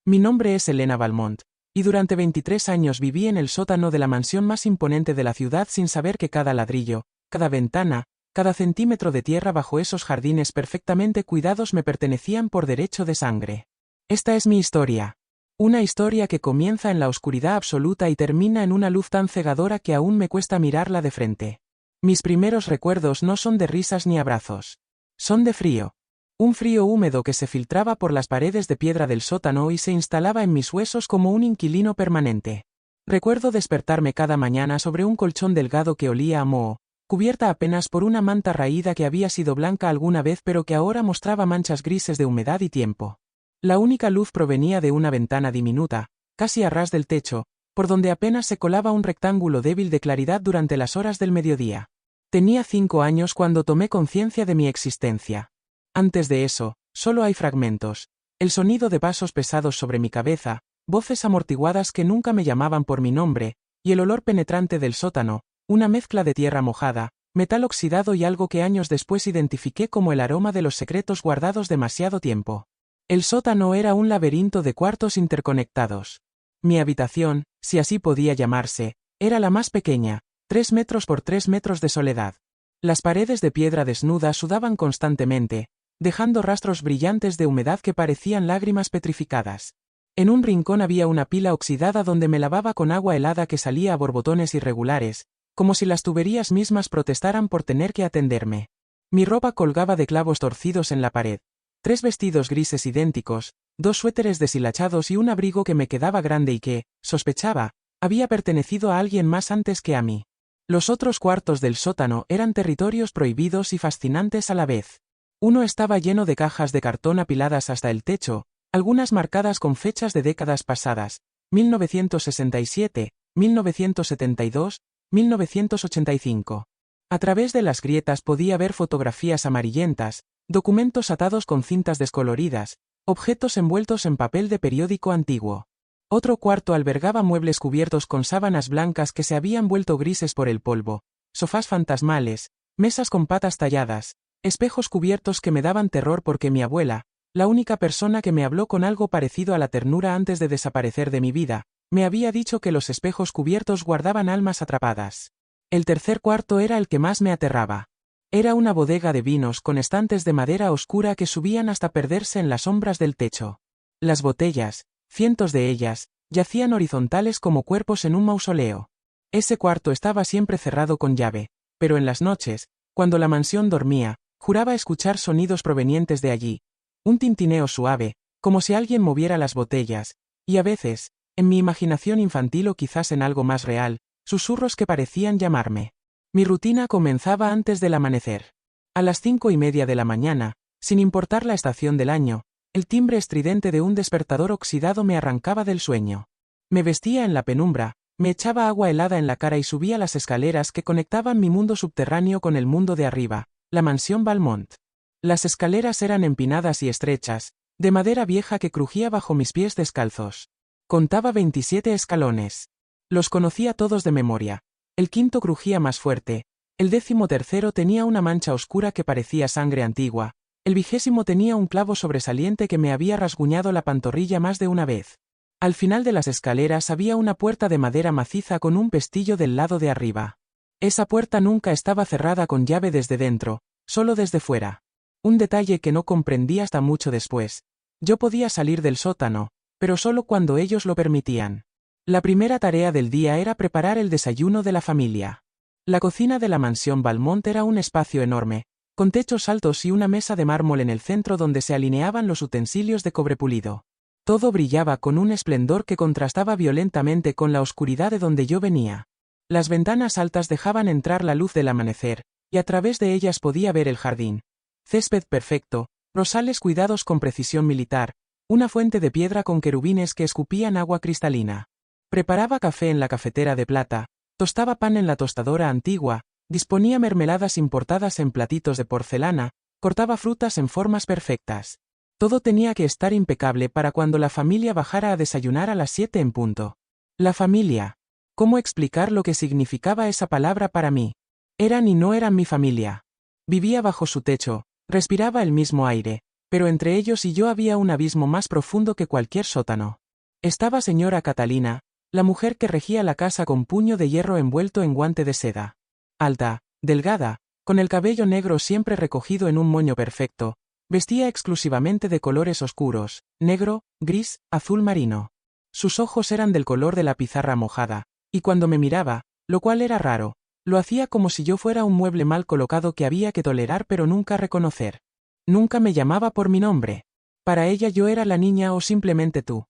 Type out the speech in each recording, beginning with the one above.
Mi nombre es Elena Valmont, y durante 23 años viví en el sótano de la mansión más imponente de la ciudad sin saber que cada ladrillo, cada ventana, cada centímetro de tierra bajo esos jardines perfectamente cuidados me pertenecían por derecho de sangre. Esta es mi historia. Una historia que comienza en la oscuridad absoluta y termina en una luz tan cegadora que aún me cuesta mirarla de frente. Mis primeros recuerdos no son de risas ni abrazos. Son de frío. Un frío húmedo que se filtraba por las paredes de piedra del sótano y se instalaba en mis huesos como un inquilino permanente. Recuerdo despertarme cada mañana sobre un colchón delgado que olía a moho, cubierta apenas por una manta raída que había sido blanca alguna vez pero que ahora mostraba manchas grises de humedad y tiempo. La única luz provenía de una ventana diminuta, casi a ras del techo, por donde apenas se colaba un rectángulo débil de claridad durante las horas del mediodía. Tenía 5 años cuando tomé conciencia de mi existencia. Antes de eso, solo hay fragmentos. El sonido de pasos pesados sobre mi cabeza, voces amortiguadas que nunca me llamaban por mi nombre, y el olor penetrante del sótano, una mezcla de tierra mojada, metal oxidado y algo que años después identifiqué como el aroma de los secretos guardados demasiado tiempo. El sótano era un laberinto de cuartos interconectados. Mi habitación, si así podía llamarse, era la más pequeña, 3 metros por 3 metros de soledad. Las paredes de piedra desnuda sudaban constantemente, dejando rastros brillantes de humedad que parecían lágrimas petrificadas. En un rincón había una pila oxidada donde me lavaba con agua helada que salía a borbotones irregulares, como si las tuberías mismas protestaran por tener que atenderme. Mi ropa colgaba de clavos torcidos en la pared. 3 vestidos grises idénticos, 2 suéteres deshilachados y un abrigo que me quedaba grande y que, sospechaba, había pertenecido a alguien más antes que a mí. Los otros cuartos del sótano eran territorios prohibidos y fascinantes a la vez. Uno estaba lleno de cajas de cartón apiladas hasta el techo, algunas marcadas con fechas de décadas pasadas, 1967, 1972, 1985. A través de las grietas podía ver fotografías amarillentas, documentos atados con cintas descoloridas, objetos envueltos en papel de periódico antiguo. Otro cuarto albergaba muebles cubiertos con sábanas blancas que se habían vuelto grises por el polvo, sofás fantasmales, mesas con patas talladas, espejos cubiertos que me daban terror porque mi abuela, la única persona que me habló con algo parecido a la ternura antes de desaparecer de mi vida, me había dicho que los espejos cubiertos guardaban almas atrapadas. El tercer cuarto era el que más me aterraba. Era una bodega de vinos con estantes de madera oscura que subían hasta perderse en las sombras del techo. Las botellas, cientos de ellas, yacían horizontales como cuerpos en un mausoleo. Ese cuarto estaba siempre cerrado con llave, pero en las noches, cuando la mansión dormía, juraba escuchar sonidos provenientes de allí. Un tintineo suave, como si alguien moviera las botellas, y a veces, en mi imaginación infantil o quizás en algo más real, susurros que parecían llamarme. Mi rutina comenzaba antes del amanecer. A las 5:30 de la mañana, sin importar la estación del año, el timbre estridente de un despertador oxidado me arrancaba del sueño. Me vestía en la penumbra, me echaba agua helada en la cara y subía las escaleras que conectaban mi mundo subterráneo con el mundo de arriba, la mansión Valmont. Las escaleras eran empinadas y estrechas, de madera vieja que crujía bajo mis pies descalzos. Contaba 27 escalones. Los conocía todos de memoria. El quinto crujía más fuerte, el 13º tenía una mancha oscura que parecía sangre antigua, el 20º tenía un clavo sobresaliente que me había rasguñado la pantorrilla más de una vez. Al final de las escaleras había una puerta de madera maciza con un pestillo del lado de arriba. Esa puerta nunca estaba cerrada con llave desde dentro, solo desde fuera. Un detalle que no comprendí hasta mucho después. Yo podía salir del sótano, pero solo cuando ellos lo permitían. La primera tarea del día era preparar el desayuno de la familia. La cocina de la mansión Valmont era un espacio enorme, con techos altos y una mesa de mármol en el centro donde se alineaban los utensilios de cobre pulido. Todo brillaba con un esplendor que contrastaba violentamente con la oscuridad de donde yo venía. Las ventanas altas dejaban entrar la luz del amanecer, y a través de ellas podía ver el jardín. Césped perfecto, rosales cuidados con precisión militar, una fuente de piedra con querubines que escupían agua cristalina. Preparaba café en la cafetera de plata, tostaba pan en la tostadora antigua, disponía mermeladas importadas en platitos de porcelana, cortaba frutas en formas perfectas. Todo tenía que estar impecable para cuando la familia bajara a desayunar a las 7 en punto. La familia. ¿Cómo explicar lo que significaba esa palabra para mí? Eran y no eran mi familia. Vivía bajo su techo, respiraba el mismo aire, pero entre ellos y yo había un abismo más profundo que cualquier sótano. Estaba señora Catalina, la mujer que regía la casa con puño de hierro envuelto en guante de seda. Alta, delgada, con el cabello negro siempre recogido en un moño perfecto, vestía exclusivamente de colores oscuros, negro, gris, azul marino. Sus ojos eran del color de la pizarra mojada, y cuando me miraba, lo cual era raro, lo hacía como si yo fuera un mueble mal colocado que había que tolerar pero nunca reconocer. Nunca me llamaba por mi nombre. Para ella yo era la niña o simplemente tú.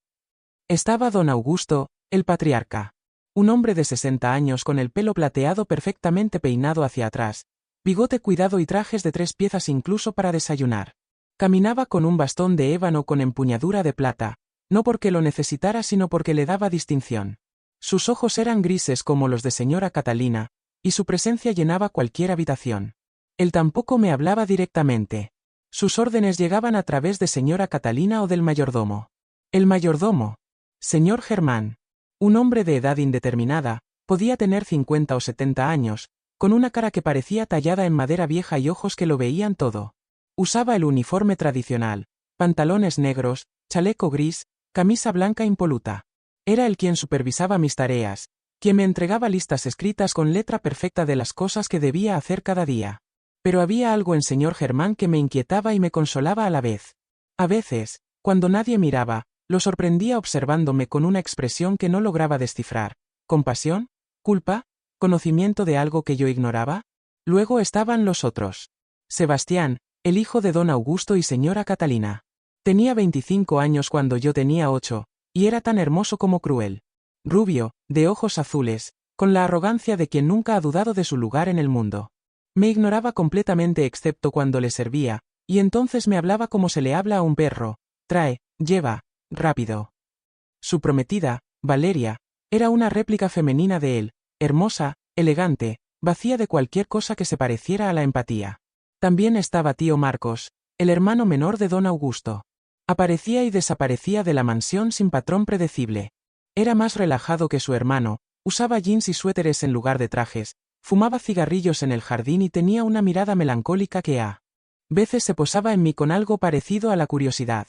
Estaba don Augusto, el patriarca. Un hombre de 60 años con el pelo plateado perfectamente peinado hacia atrás, bigote cuidado y trajes de 3 piezas incluso para desayunar. Caminaba con un bastón de ébano con empuñadura de plata, no porque lo necesitara sino porque le daba distinción. Sus ojos eran grises como los de señora Catalina, y su presencia llenaba cualquier habitación. Él tampoco me hablaba directamente. Sus órdenes llegaban a través de señora Catalina o del mayordomo. El mayordomo, señor Germán, un hombre de edad indeterminada, podía tener 50 o 70 años, con una cara que parecía tallada en madera vieja y ojos que lo veían todo. Usaba el uniforme tradicional, pantalones negros, chaleco gris, camisa blanca impoluta. Era él quien supervisaba mis tareas, quien me entregaba listas escritas con letra perfecta de las cosas que debía hacer cada día. Pero había algo en señor Germán que me inquietaba y me consolaba a la vez. A veces, cuando nadie miraba, lo sorprendía observándome con una expresión que no lograba descifrar. ¿Compasión? ¿Culpa? ¿Conocimiento de algo que yo ignoraba? Luego estaban los otros. Sebastián, el hijo de don Augusto y señora Catalina. Tenía 25 años cuando yo tenía 8, y era tan hermoso como cruel. Rubio, de ojos azules, con la arrogancia de quien nunca ha dudado de su lugar en el mundo. Me ignoraba completamente excepto cuando le servía, y entonces me hablaba como se le habla a un perro: trae, lleva, rápido. Su prometida, Valeria, era una réplica femenina de él, hermosa, elegante, vacía de cualquier cosa que se pareciera a la empatía. También estaba tío Marcos, el hermano menor de don Augusto. Aparecía y desaparecía de la mansión sin patrón predecible. Era más relajado que su hermano, usaba jeans y suéteres en lugar de trajes, fumaba cigarrillos en el jardín y tenía una mirada melancólica que a veces se posaba en mí con algo parecido a la curiosidad.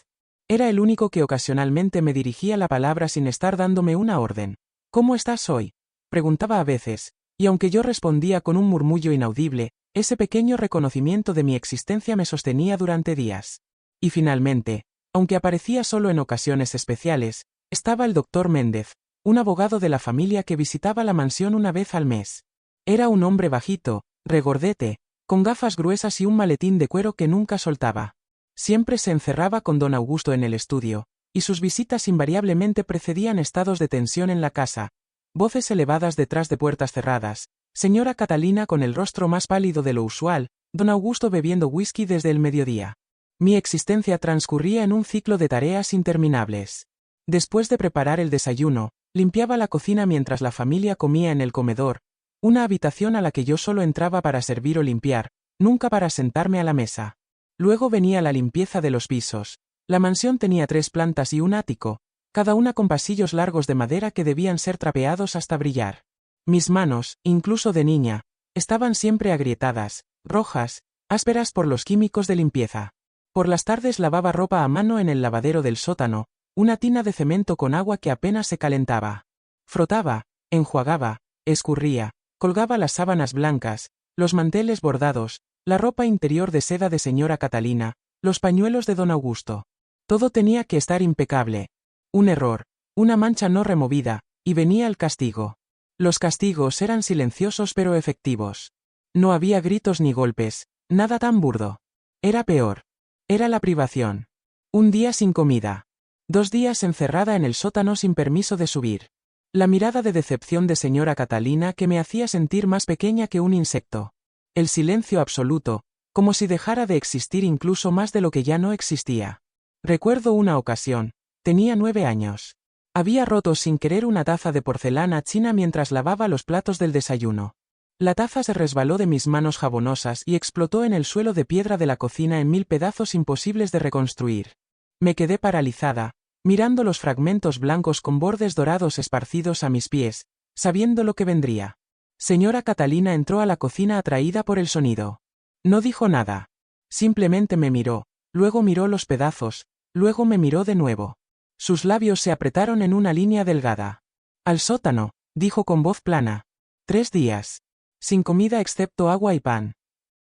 Era el único que ocasionalmente me dirigía la palabra sin estar dándome una orden. ¿Cómo estás hoy?, preguntaba a veces, y aunque yo respondía con un murmullo inaudible, ese pequeño reconocimiento de mi existencia me sostenía durante días. Y finalmente, aunque aparecía solo en ocasiones especiales, estaba el doctor Méndez, un abogado de la familia que visitaba la mansión una vez al mes. Era un hombre bajito, regordete, con gafas gruesas y un maletín de cuero que nunca soltaba. Siempre se encerraba con don Augusto en el estudio, y sus visitas invariablemente precedían estados de tensión en la casa, voces elevadas detrás de puertas cerradas, señora Catalina con el rostro más pálido de lo usual, don Augusto bebiendo whisky desde el mediodía. Mi existencia transcurría en un ciclo de tareas interminables. Después de preparar el desayuno, limpiaba la cocina mientras la familia comía en el comedor, una habitación a la que yo solo entraba para servir o limpiar, nunca para sentarme a la mesa. Luego venía la limpieza de los pisos. La mansión tenía 3 plantas y un ático, cada una con pasillos largos de madera que debían ser trapeados hasta brillar. Mis manos, incluso de niña, estaban siempre agrietadas, rojas, ásperas por los químicos de limpieza. Por las tardes lavaba ropa a mano en el lavadero del sótano, una tina de cemento con agua que apenas se calentaba. Frotaba, enjuagaba, escurría, colgaba las sábanas blancas, los manteles bordados, la ropa interior de seda de señora Catalina, los pañuelos de don Augusto. Todo tenía que estar impecable. Un error, una mancha no removida, y venía el castigo. Los castigos eran silenciosos pero efectivos. No había gritos ni golpes, nada tan burdo. Era peor. Era la privación. Un día sin comida. 2 días encerrada en el sótano sin permiso de subir. La mirada de decepción de señora Catalina que me hacía sentir más pequeña que un insecto. El silencio absoluto, como si dejara de existir incluso más de lo que ya no existía. Recuerdo una ocasión, tenía 9 años. Había roto sin querer una taza de porcelana china mientras lavaba los platos del desayuno. La taza se resbaló de mis manos jabonosas y explotó en el suelo de piedra de la cocina en 1000 pedazos imposibles de reconstruir. Me quedé paralizada, mirando los fragmentos blancos con bordes dorados esparcidos a mis pies, sabiendo lo que vendría. Señora Catalina entró a la cocina atraída por el sonido. No dijo nada. Simplemente me miró, luego miró los pedazos, luego me miró de nuevo. Sus labios se apretaron en una línea delgada. Al sótano, dijo con voz plana. 3 días. Sin comida excepto agua y pan.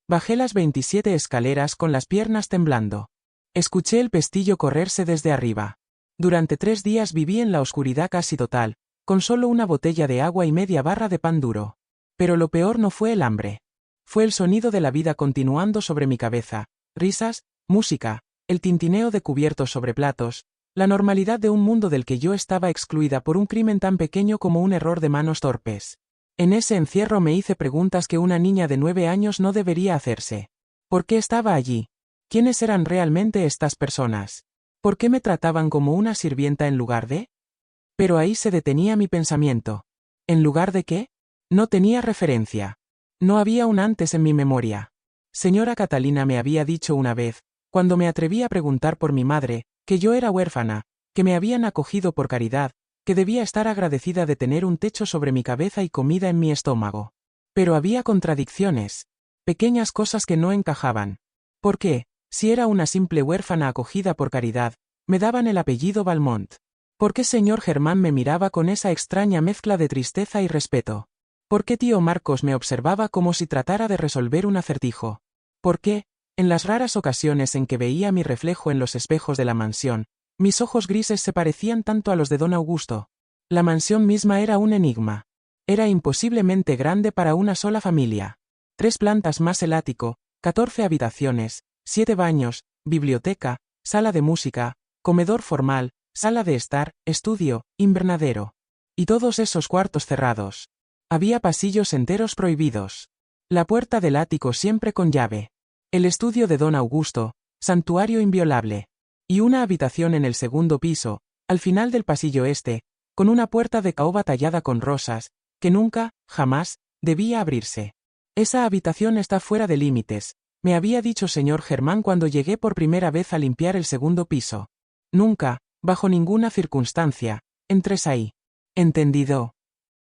Bajé las 27 escaleras con las piernas temblando. Escuché el pestillo correrse desde arriba. Durante 3 días viví en la oscuridad casi total, con solo una botella de agua y media barra de pan duro. Pero lo peor no fue el hambre. Fue el sonido de la vida continuando sobre mi cabeza, risas, música, el tintineo de cubiertos sobre platos, la normalidad de un mundo del que yo estaba excluida por un crimen tan pequeño como un error de manos torpes. En ese encierro me hice preguntas que una niña de 9 años no debería hacerse. ¿Por qué estaba allí? ¿Quiénes eran realmente estas personas? ¿Por qué me trataban como una sirvienta en lugar de? Pero ahí se detenía mi pensamiento. ¿En lugar de qué? No tenía referencia. No había un antes en mi memoria. Señora Catalina me había dicho una vez, cuando me atreví a preguntar por mi madre, que yo era huérfana, que me habían acogido por caridad, que debía estar agradecida de tener un techo sobre mi cabeza y comida en mi estómago. Pero había contradicciones. Pequeñas cosas que no encajaban. ¿Por qué, si era una simple huérfana acogida por caridad, me daban el apellido Valmont? ¿Por qué señor Germán me miraba con esa extraña mezcla de tristeza y respeto? ¿Por qué tío Marcos me observaba como si tratara de resolver un acertijo? ¿Por qué, en las raras ocasiones en que veía mi reflejo en los espejos de la mansión, mis ojos grises se parecían tanto a los de don Augusto? La mansión misma era un enigma. Era imposiblemente grande para una sola familia. 3 plantas más el ático, 14 habitaciones, 7 baños, biblioteca, sala de música, comedor formal, sala de estar, estudio, invernadero. Y todos esos cuartos cerrados. Había pasillos enteros prohibidos. La puerta del ático siempre con llave. El estudio de don Augusto, santuario inviolable. Y una habitación en el segundo piso, al final del pasillo este, con una puerta de caoba tallada con rosas, que nunca, jamás, debía abrirse. Esa habitación está fuera de límites, me había dicho señor Germán cuando llegué por primera vez a limpiar el segundo piso. Nunca, bajo ninguna circunstancia, entres ahí. ¿Entendido?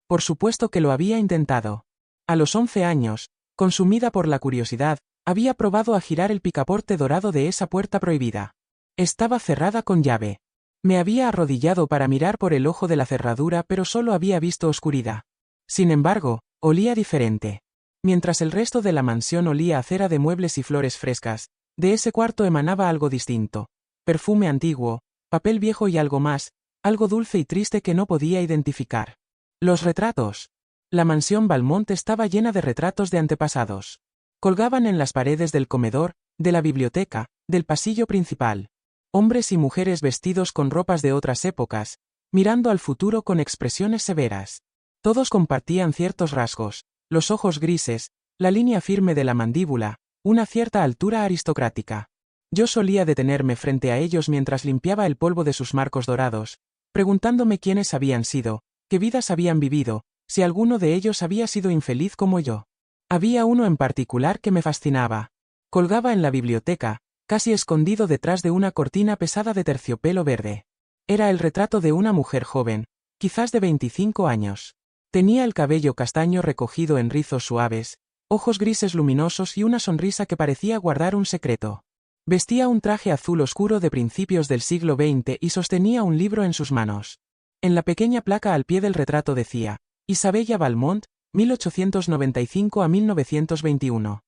Por supuesto que lo había intentado. A los 11 años, consumida por la curiosidad, había probado a girar el picaporte dorado de esa puerta prohibida. Estaba cerrada con llave. Me había arrodillado para mirar por el ojo de la cerradura pero solo había visto oscuridad. Sin embargo, olía diferente. Mientras el resto de la mansión olía a cera de muebles y flores frescas, de ese cuarto emanaba algo distinto. Perfume antiguo, papel viejo y algo más, algo dulce y triste que no podía identificar. Los retratos. La mansión Valmont estaba llena de retratos de antepasados. Colgaban en las paredes del comedor, de la biblioteca, del pasillo principal. Hombres y mujeres vestidos con ropas de otras épocas, mirando al futuro con expresiones severas. Todos compartían ciertos rasgos, los ojos grises, la línea firme de la mandíbula, una cierta altura aristocrática. Yo solía detenerme frente a ellos mientras limpiaba el polvo de sus marcos dorados, preguntándome quiénes habían sido, qué vidas habían vivido, si alguno de ellos había sido infeliz como yo. Había uno en particular que me fascinaba. Colgaba en la biblioteca, casi escondido detrás de una cortina pesada de terciopelo verde. Era el retrato de una mujer joven, quizás de 25 años. Tenía el cabello castaño recogido en rizos suaves, ojos grises luminosos y una sonrisa que parecía guardar un secreto. Vestía un traje azul oscuro de principios del siglo XX y sostenía un libro en sus manos. En la pequeña placa al pie del retrato decía, Isabella Valmont, 1895 a 1921.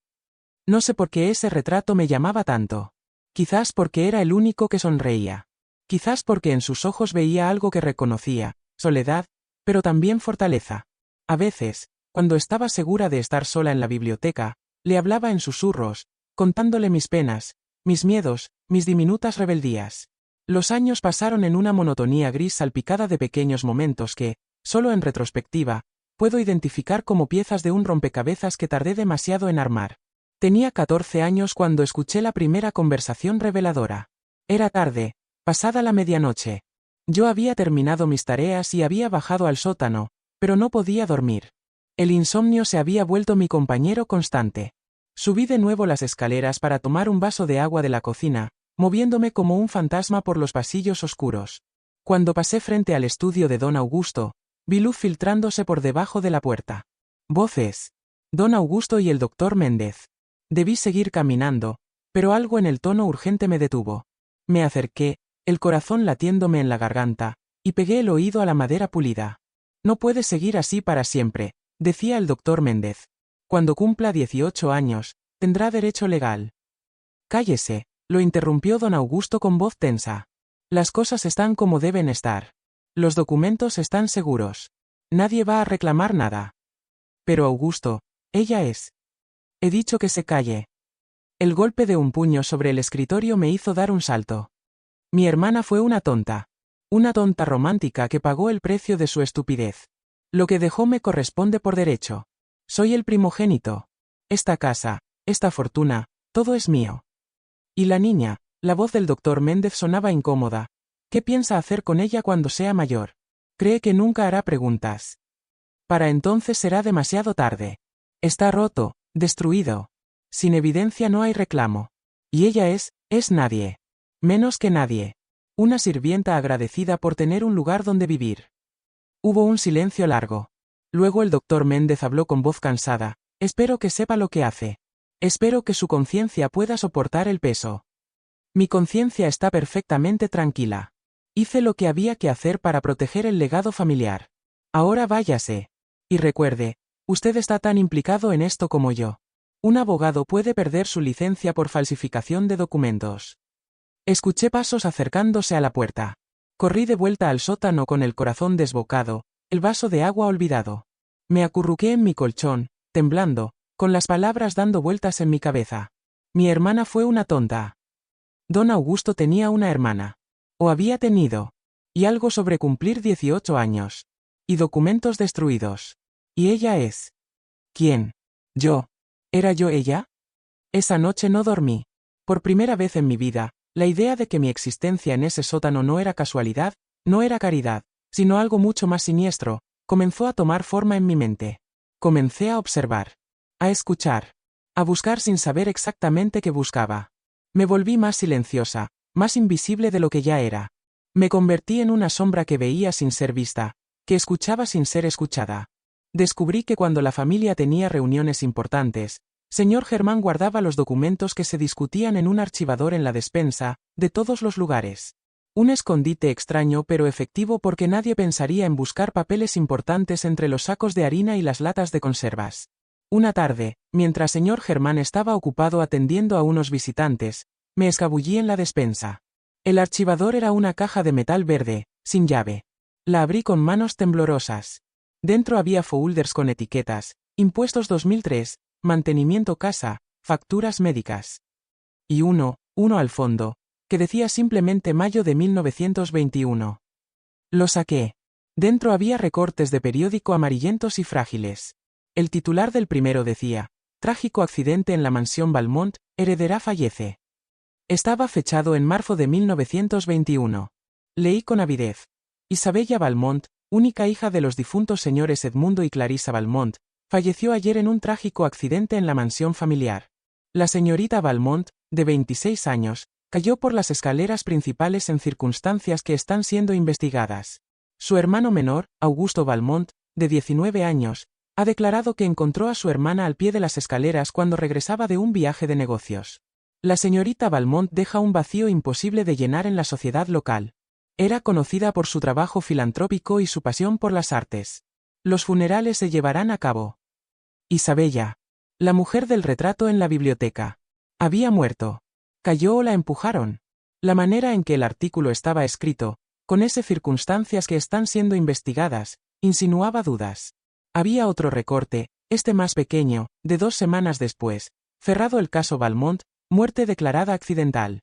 No sé por qué ese retrato me llamaba tanto. Quizás porque era el único que sonreía. Quizás porque en sus ojos veía algo que reconocía, soledad, pero también fortaleza. A veces, cuando estaba segura de estar sola en la biblioteca, le hablaba en susurros, contándole mis penas, mis miedos, mis diminutas rebeldías. Los años pasaron en una monotonía gris salpicada de pequeños momentos que, solo en retrospectiva, puedo identificar como piezas de un rompecabezas que tardé demasiado en armar. Tenía 14 años cuando escuché la primera conversación reveladora. Era tarde, pasada la medianoche. Yo había terminado mis tareas y había bajado al sótano, pero no podía dormir. El insomnio se había vuelto mi compañero constante. Subí de nuevo las escaleras para tomar un vaso de agua de la cocina, moviéndome como un fantasma por los pasillos oscuros. Cuando pasé frente al estudio de don Augusto, vi luz filtrándose por debajo de la puerta. Voces. Don Augusto y el doctor Méndez. Debí seguir caminando, Pero algo en el tono urgente me detuvo. Me acerqué, el corazón latiéndome en la garganta, y pegué el oído a la madera pulida. No puede seguir así para siempre, decía el doctor Méndez. Cuando cumpla 18 años, tendrá derecho legal. Cállese, lo interrumpió don Augusto con voz tensa. Las cosas están como deben estar. Los documentos están seguros. Nadie va a reclamar nada. Pero Augusto, ella es. He dicho que se calle. El golpe de un puño sobre el escritorio me hizo dar un salto. Mi hermana fue una tonta. Una tonta romántica que pagó el precio de su estupidez. Lo que dejó me corresponde por derecho. Soy el primogénito. Esta casa, esta fortuna, todo es mío. Y la niña, la voz del doctor Méndez sonaba incómoda. ¿Qué piensa hacer con ella cuando sea mayor? Cree que nunca hará preguntas. Para entonces será demasiado tarde. Está roto, destruido. Sin evidencia no hay reclamo. Y ella es nadie. Menos que nadie. Una sirvienta agradecida por tener un lugar donde vivir. Hubo un silencio largo. Luego el doctor Méndez habló con voz cansada. Espero que sepa lo que hace. Espero que su conciencia pueda soportar el peso. Mi conciencia está perfectamente tranquila. Hice lo que había que hacer para proteger el legado familiar. Ahora váyase. Y recuerde, usted está tan implicado en esto como yo. Un abogado puede perder su licencia por falsificación de documentos. Escuché pasos acercándose a la puerta. Corrí de vuelta al sótano con el corazón desbocado, el vaso de agua olvidado. Me acurruqué en mi colchón, temblando, con las palabras dando vueltas en mi cabeza. Mi hermana fue una tonta. Don Augusto tenía una hermana. O había tenido. Y algo sobre cumplir 18 años. Y documentos destruidos. Y ella es. ¿Quién? Yo. ¿Era yo ella? Esa noche no dormí. Por primera vez en mi vida, la idea de que mi existencia en ese sótano no era casualidad, no era caridad, sino algo mucho más siniestro, comenzó a tomar forma en mi mente. Comencé a observar. A escuchar. A buscar sin saber exactamente qué buscaba. Me volví más silenciosa, más invisible de lo que ya era. Me convertí en una sombra que veía sin ser vista, que escuchaba sin ser escuchada. Descubrí que cuando la familia tenía reuniones importantes, señor Germán guardaba los documentos que se discutían en un archivador en la despensa, de todos los lugares. Un escondite extraño pero efectivo porque nadie pensaría en buscar papeles importantes entre los sacos de harina y las latas de conservas. Una tarde, mientras señor Germán estaba ocupado atendiendo a unos visitantes, me escabullí en la despensa. El archivador era una caja de metal verde, sin llave. La abrí con manos temblorosas. Dentro había folders con etiquetas, impuestos 2003, mantenimiento casa, facturas médicas. Y uno al fondo, que decía simplemente mayo de 1921. Lo saqué. Dentro había recortes de periódico amarillentos y frágiles. El titular del primero decía, trágico accidente en la mansión Valmont, heredera fallece. Estaba fechado en marzo de 1921. Leí con avidez. Isabella Valmont, única hija de los difuntos señores Edmundo y Clarisa Valmont, falleció ayer en un trágico accidente en la mansión familiar. La señorita Valmont, de 26 años, cayó por las escaleras principales en circunstancias que están siendo investigadas. Su hermano menor, Augusto Valmont, de 19 años, ha declarado que encontró a su hermana al pie de las escaleras cuando regresaba de un viaje de negocios. La señorita Valmont deja un vacío imposible de llenar en la sociedad local. Era conocida por su trabajo filantrópico y su pasión por las artes. Los funerales se llevarán a cabo. Isabella, la mujer del retrato en la biblioteca, había muerto. ¿Cayó o la empujaron? La manera en que el artículo estaba escrito, con esas circunstancias que están siendo investigadas, insinuaba dudas. Había otro recorte, este más pequeño, de 2 semanas después, cerrado el caso Valmont, muerte declarada accidental.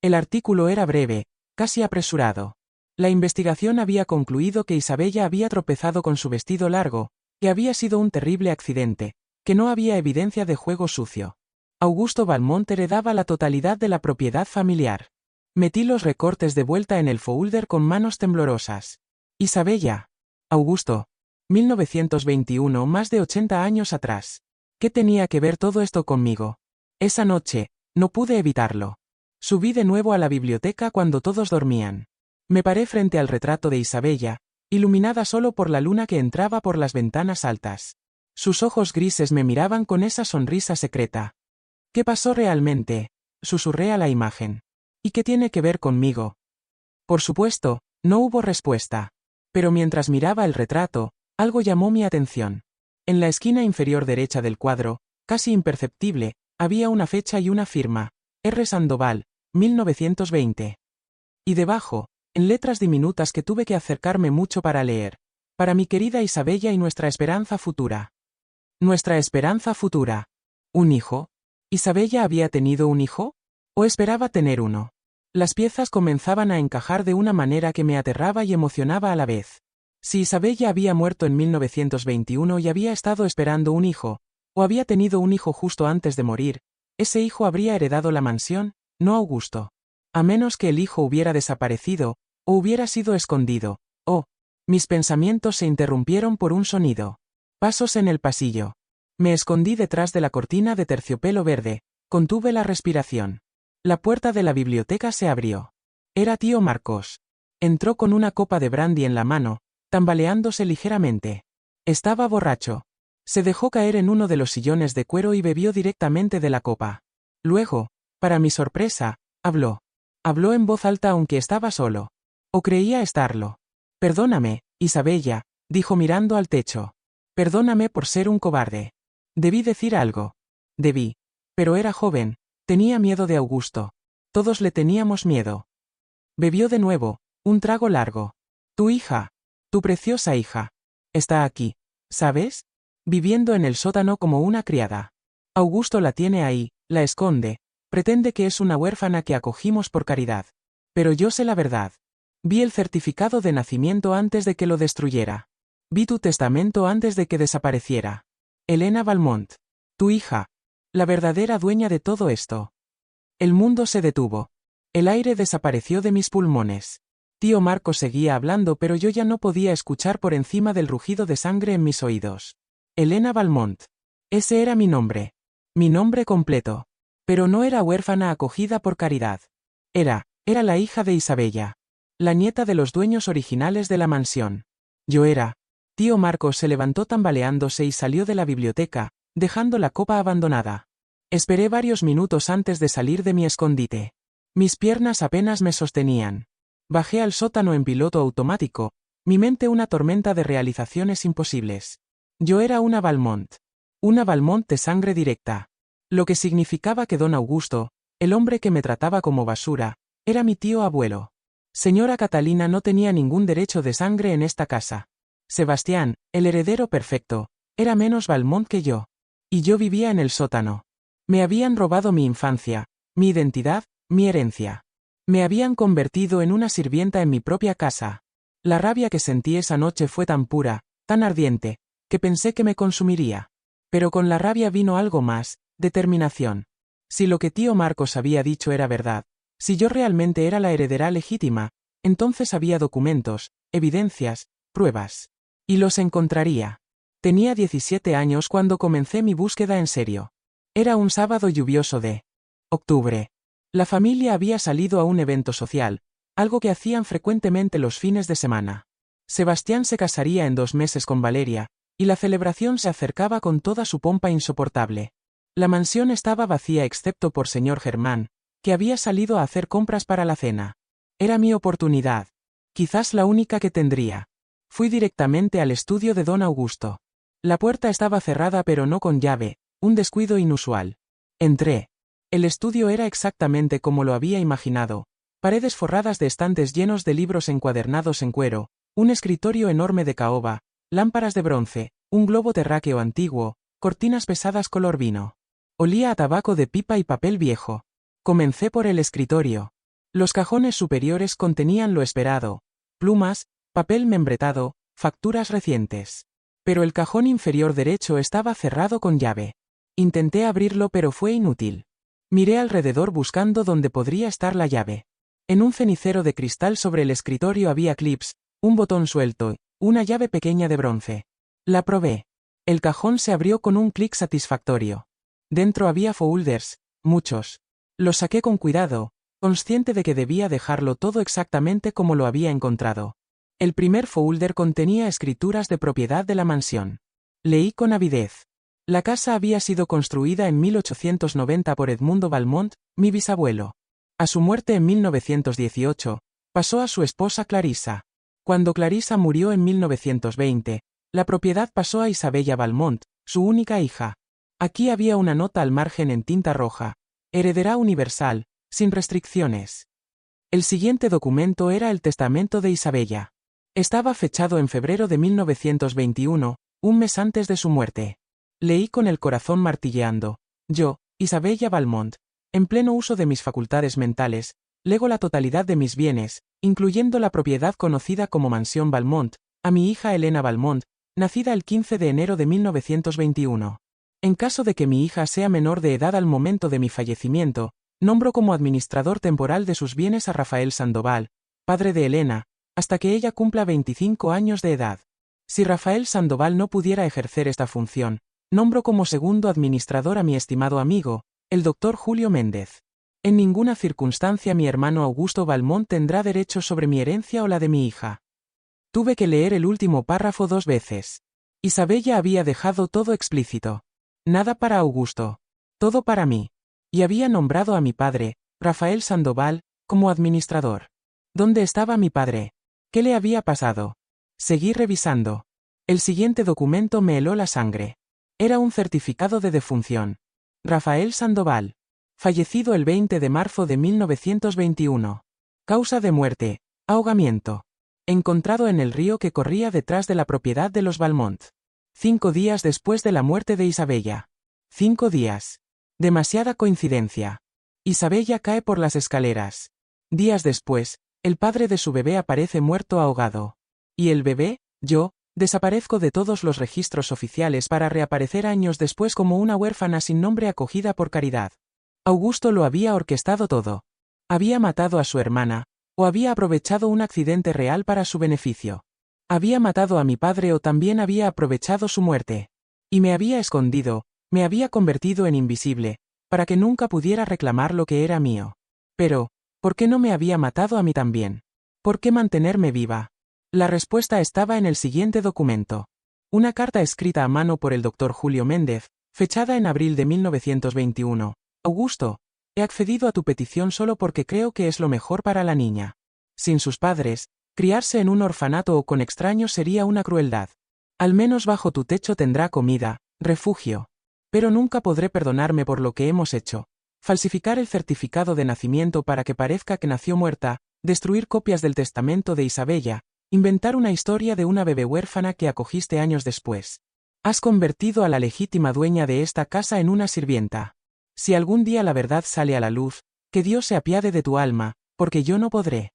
El artículo era breve, casi apresurado. La investigación había concluido que Isabella había tropezado con su vestido largo, que había sido un terrible accidente, que no había evidencia de juego sucio. Augusto Valmont heredaba la totalidad de la propiedad familiar. Metí los recortes de vuelta en el folder con manos temblorosas. Isabella. Augusto. 1921, más de 80 años atrás. ¿Qué tenía que ver todo esto conmigo? Esa noche, no pude evitarlo. Subí de nuevo a la biblioteca cuando todos dormían. Me paré frente al retrato de Isabella, iluminada solo por la luna que entraba por las ventanas altas. Sus ojos grises me miraban con esa sonrisa secreta. ¿Qué pasó realmente? susurré a la imagen. ¿Y qué tiene que ver conmigo? Por supuesto, no hubo respuesta. Pero mientras miraba el retrato, algo llamó mi atención. En la esquina inferior derecha del cuadro, casi imperceptible, había una fecha y una firma. R. Sandoval, 1920. Y debajo, en letras diminutas que tuve que acercarme mucho para leer. Para mi querida Isabella y nuestra esperanza futura. Nuestra esperanza futura. ¿Un hijo? ¿Isabella había tenido un hijo? ¿O esperaba tener uno? Las piezas comenzaban a encajar de una manera que me aterraba y emocionaba a la vez. Si Isabella había muerto en 1921 y había estado esperando un hijo, o había tenido un hijo justo antes de morir, ese hijo habría heredado la mansión, no Augusto. A menos que el hijo hubiera desaparecido, o hubiera sido escondido. Oh, mis pensamientos se interrumpieron por un sonido. Pasos en el pasillo. Me escondí detrás de la cortina de terciopelo verde, contuve la respiración. La puerta de la biblioteca se abrió. Era tío Marcos. Entró con una copa de brandy en la mano, tambaleándose ligeramente. Estaba borracho. Se dejó caer en uno de los sillones de cuero y bebió directamente de la copa. Luego, para mi sorpresa, habló. Habló en voz alta aunque estaba solo. O creía estarlo. Perdóname, Isabella, dijo mirando al techo. Perdóname por ser un cobarde. Debí decir algo. Debí. Pero era joven. Tenía miedo de Augusto. Todos le teníamos miedo. Bebió de nuevo, un trago largo. Tu hija. Tu preciosa hija. Está aquí. ¿Sabes? Viviendo en el sótano como una criada. Augusto la tiene ahí, la esconde. Pretende que es una huérfana que acogimos por caridad. Pero yo sé la verdad. Vi el certificado de nacimiento antes de que lo destruyera. Vi tu testamento antes de que desapareciera. Elena Valmont. Tu hija. La verdadera dueña de todo esto. El mundo se detuvo. El aire desapareció de mis pulmones. Tío Marco seguía hablando pero yo ya no podía escuchar por encima del rugido de sangre en mis oídos. Elena Valmont. Ese era mi nombre. Mi nombre completo. Pero no era huérfana acogida por caridad. Era la hija de Isabella. La nieta de los dueños originales de la mansión. Yo era. Tío Marcos se levantó tambaleándose y salió de la biblioteca, dejando la copa abandonada. Esperé varios minutos antes de salir de mi escondite. Mis piernas apenas me sostenían. Bajé al sótano en piloto automático, mi mente una tormenta de realizaciones imposibles. Yo era una Valmont. Una Valmont de sangre directa. Lo que significaba que don Augusto, el hombre que me trataba como basura, era mi tío abuelo. Señora Catalina no tenía ningún derecho de sangre en esta casa. Sebastián, el heredero perfecto, era menos Valmont que yo. Y yo vivía en el sótano. Me habían robado mi infancia, mi identidad, mi herencia. Me habían convertido en una sirvienta en mi propia casa. La rabia que sentí esa noche fue tan pura, tan ardiente, que pensé que me consumiría. Pero con la rabia vino algo más, determinación. Si lo que tío Marcos había dicho era verdad, si yo realmente era la heredera legítima, entonces había documentos, evidencias, pruebas. Y los encontraría. Tenía 17 años cuando comencé mi búsqueda en serio. Era un sábado lluvioso de octubre. La familia había salido a un evento social, algo que hacían frecuentemente los fines de semana. Sebastián se casaría en 2 meses con Valeria, y la celebración se acercaba con toda su pompa insoportable. La mansión estaba vacía excepto por señor Germán, que había salido a hacer compras para la cena. Era mi oportunidad. Quizás la única que tendría. Fui directamente al estudio de don Augusto. La puerta estaba cerrada pero no con llave, un descuido inusual. Entré. El estudio era exactamente como lo había imaginado. Paredes forradas de estantes llenos de libros encuadernados en cuero, un escritorio enorme de caoba, lámparas de bronce, un globo terráqueo antiguo, cortinas pesadas color vino. Olía a tabaco de pipa y papel viejo. Comencé por el escritorio. Los cajones superiores contenían lo esperado: plumas, papel membretado, facturas recientes. Pero el cajón inferior derecho estaba cerrado con llave. Intenté abrirlo pero fue inútil. Miré alrededor buscando dónde podría estar la llave. En un cenicero de cristal sobre el escritorio había clips, un botón suelto, una llave pequeña de bronce. La probé. El cajón se abrió con un clic satisfactorio. Dentro había folders, muchos. Los saqué con cuidado, consciente de que debía dejarlo todo exactamente como lo había encontrado. El primer folder contenía escrituras de propiedad de la mansión. Leí con avidez. La casa había sido construida en 1890 por Edmundo Valmont, mi bisabuelo. A su muerte en 1918, pasó a su esposa Clarissa. Cuando Clarissa murió en 1920, la propiedad pasó a Isabella Valmont, su única hija. Aquí había una nota al margen en tinta roja. Heredera universal, sin restricciones. El siguiente documento era el testamento de Isabella. Estaba fechado en febrero de 1921, un mes antes de su muerte. Leí con el corazón martilleando. Yo, Isabella Valmont, en pleno uso de mis facultades mentales, lego la totalidad de mis bienes, incluyendo la propiedad conocida como Mansión Valmont, a mi hija Elena Valmont, nacida el 15 de enero de 1921. En caso de que mi hija sea menor de edad al momento de mi fallecimiento, nombro como administrador temporal de sus bienes a Rafael Sandoval, padre de Elena, hasta que ella cumpla 25 años de edad. Si Rafael Sandoval no pudiera ejercer esta función, nombro como segundo administrador a mi estimado amigo, el doctor Julio Méndez. En ninguna circunstancia mi hermano Augusto Valmont tendrá derecho sobre mi herencia o la de mi hija. Tuve que leer el último párrafo 2 veces. Isabella había dejado todo explícito. Nada para Augusto. Todo para mí. Y había nombrado a mi padre, Rafael Sandoval, como administrador. ¿Dónde estaba mi padre? ¿Qué le había pasado? Seguí revisando. El siguiente documento me heló la sangre. Era un certificado de defunción. Rafael Sandoval. Fallecido el 20 de marzo de 1921. Causa de muerte, ahogamiento. Encontrado en el río que corría detrás de la propiedad de los Valmont. 5 días después de la muerte de Isabella. 5 días. Demasiada coincidencia. Isabella cae por las escaleras. Días después, el padre de su bebé aparece muerto ahogado. ¿Y el bebé? Yo, desaparezco de todos los registros oficiales para reaparecer años después como una huérfana sin nombre acogida por caridad. Augusto lo había orquestado todo. Había matado a su hermana, o había aprovechado un accidente real para su beneficio. Había matado a mi padre o también había aprovechado su muerte. Y me había escondido, me había convertido en invisible, para que nunca pudiera reclamar lo que era mío. Pero, ¿por qué no me había matado a mí también? ¿Por qué mantenerme viva? La respuesta estaba en el siguiente documento. Una carta escrita a mano por el doctor Julio Méndez, fechada en abril de 1921. Augusto, he accedido a tu petición solo porque creo que es lo mejor para la niña. Sin sus padres, criarse en un orfanato o con extraños sería una crueldad. Al menos bajo tu techo tendrá comida, refugio. Pero nunca podré perdonarme por lo que hemos hecho. Falsificar el certificado de nacimiento para que parezca que nació muerta, destruir copias del testamento de Isabella, inventar una historia de una bebé huérfana que acogiste años después. Has convertido a la legítima dueña de esta casa en una sirvienta. Si algún día la verdad sale a la luz, que Dios se apiade de tu alma, porque yo no podré.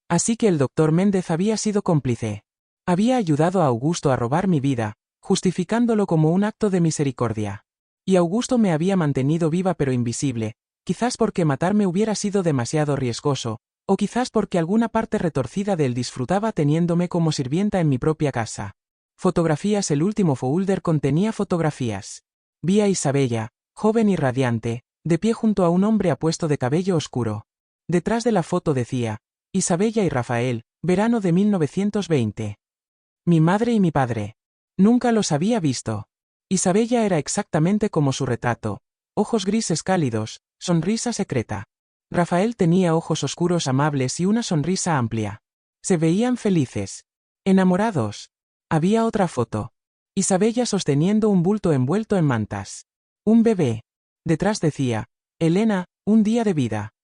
Así que el doctor Méndez había sido cómplice. Había ayudado a Augusto a robar mi vida, justificándolo como un acto de misericordia. Y Augusto me había mantenido viva pero invisible, quizás porque matarme hubiera sido demasiado riesgoso, o quizás porque alguna parte retorcida de él disfrutaba teniéndome como sirvienta en mi propia casa. Fotografías. El último folder contenía fotografías. Vi a Isabella, joven y radiante, de pie junto a un hombre apuesto de cabello oscuro. Detrás de la foto decía, Isabella y Rafael, verano de 1920. Mi madre y mi padre. Nunca los había visto. Isabella era exactamente como su retrato, ojos grises cálidos, sonrisa secreta. Rafael tenía ojos oscuros amables y una sonrisa amplia. Se veían felices. Enamorados. Había otra foto. Isabella sosteniendo un bulto envuelto en mantas. Un bebé. Detrás decía, Elena, un día de vida.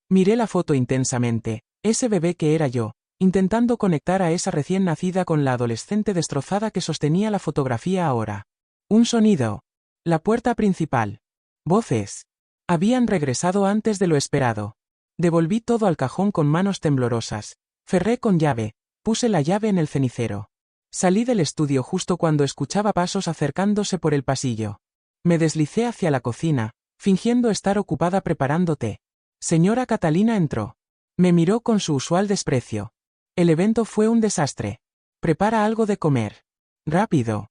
Miré la foto intensamente, ese bebé que era yo, intentando conectar a esa recién nacida con la adolescente destrozada que sostenía la fotografía ahora. Un sonido. La puerta principal. Voces. Habían regresado antes de lo esperado. Devolví todo al cajón con manos temblorosas. Cerré con llave. Puse la llave en el cenicero. Salí del estudio justo cuando escuchaba pasos acercándose por el pasillo. Me deslicé hacia la cocina, fingiendo estar ocupada preparando té. Señora Catalina entró. Me miró con su usual desprecio. El evento fue un desastre. Prepara algo de comer. Rápido.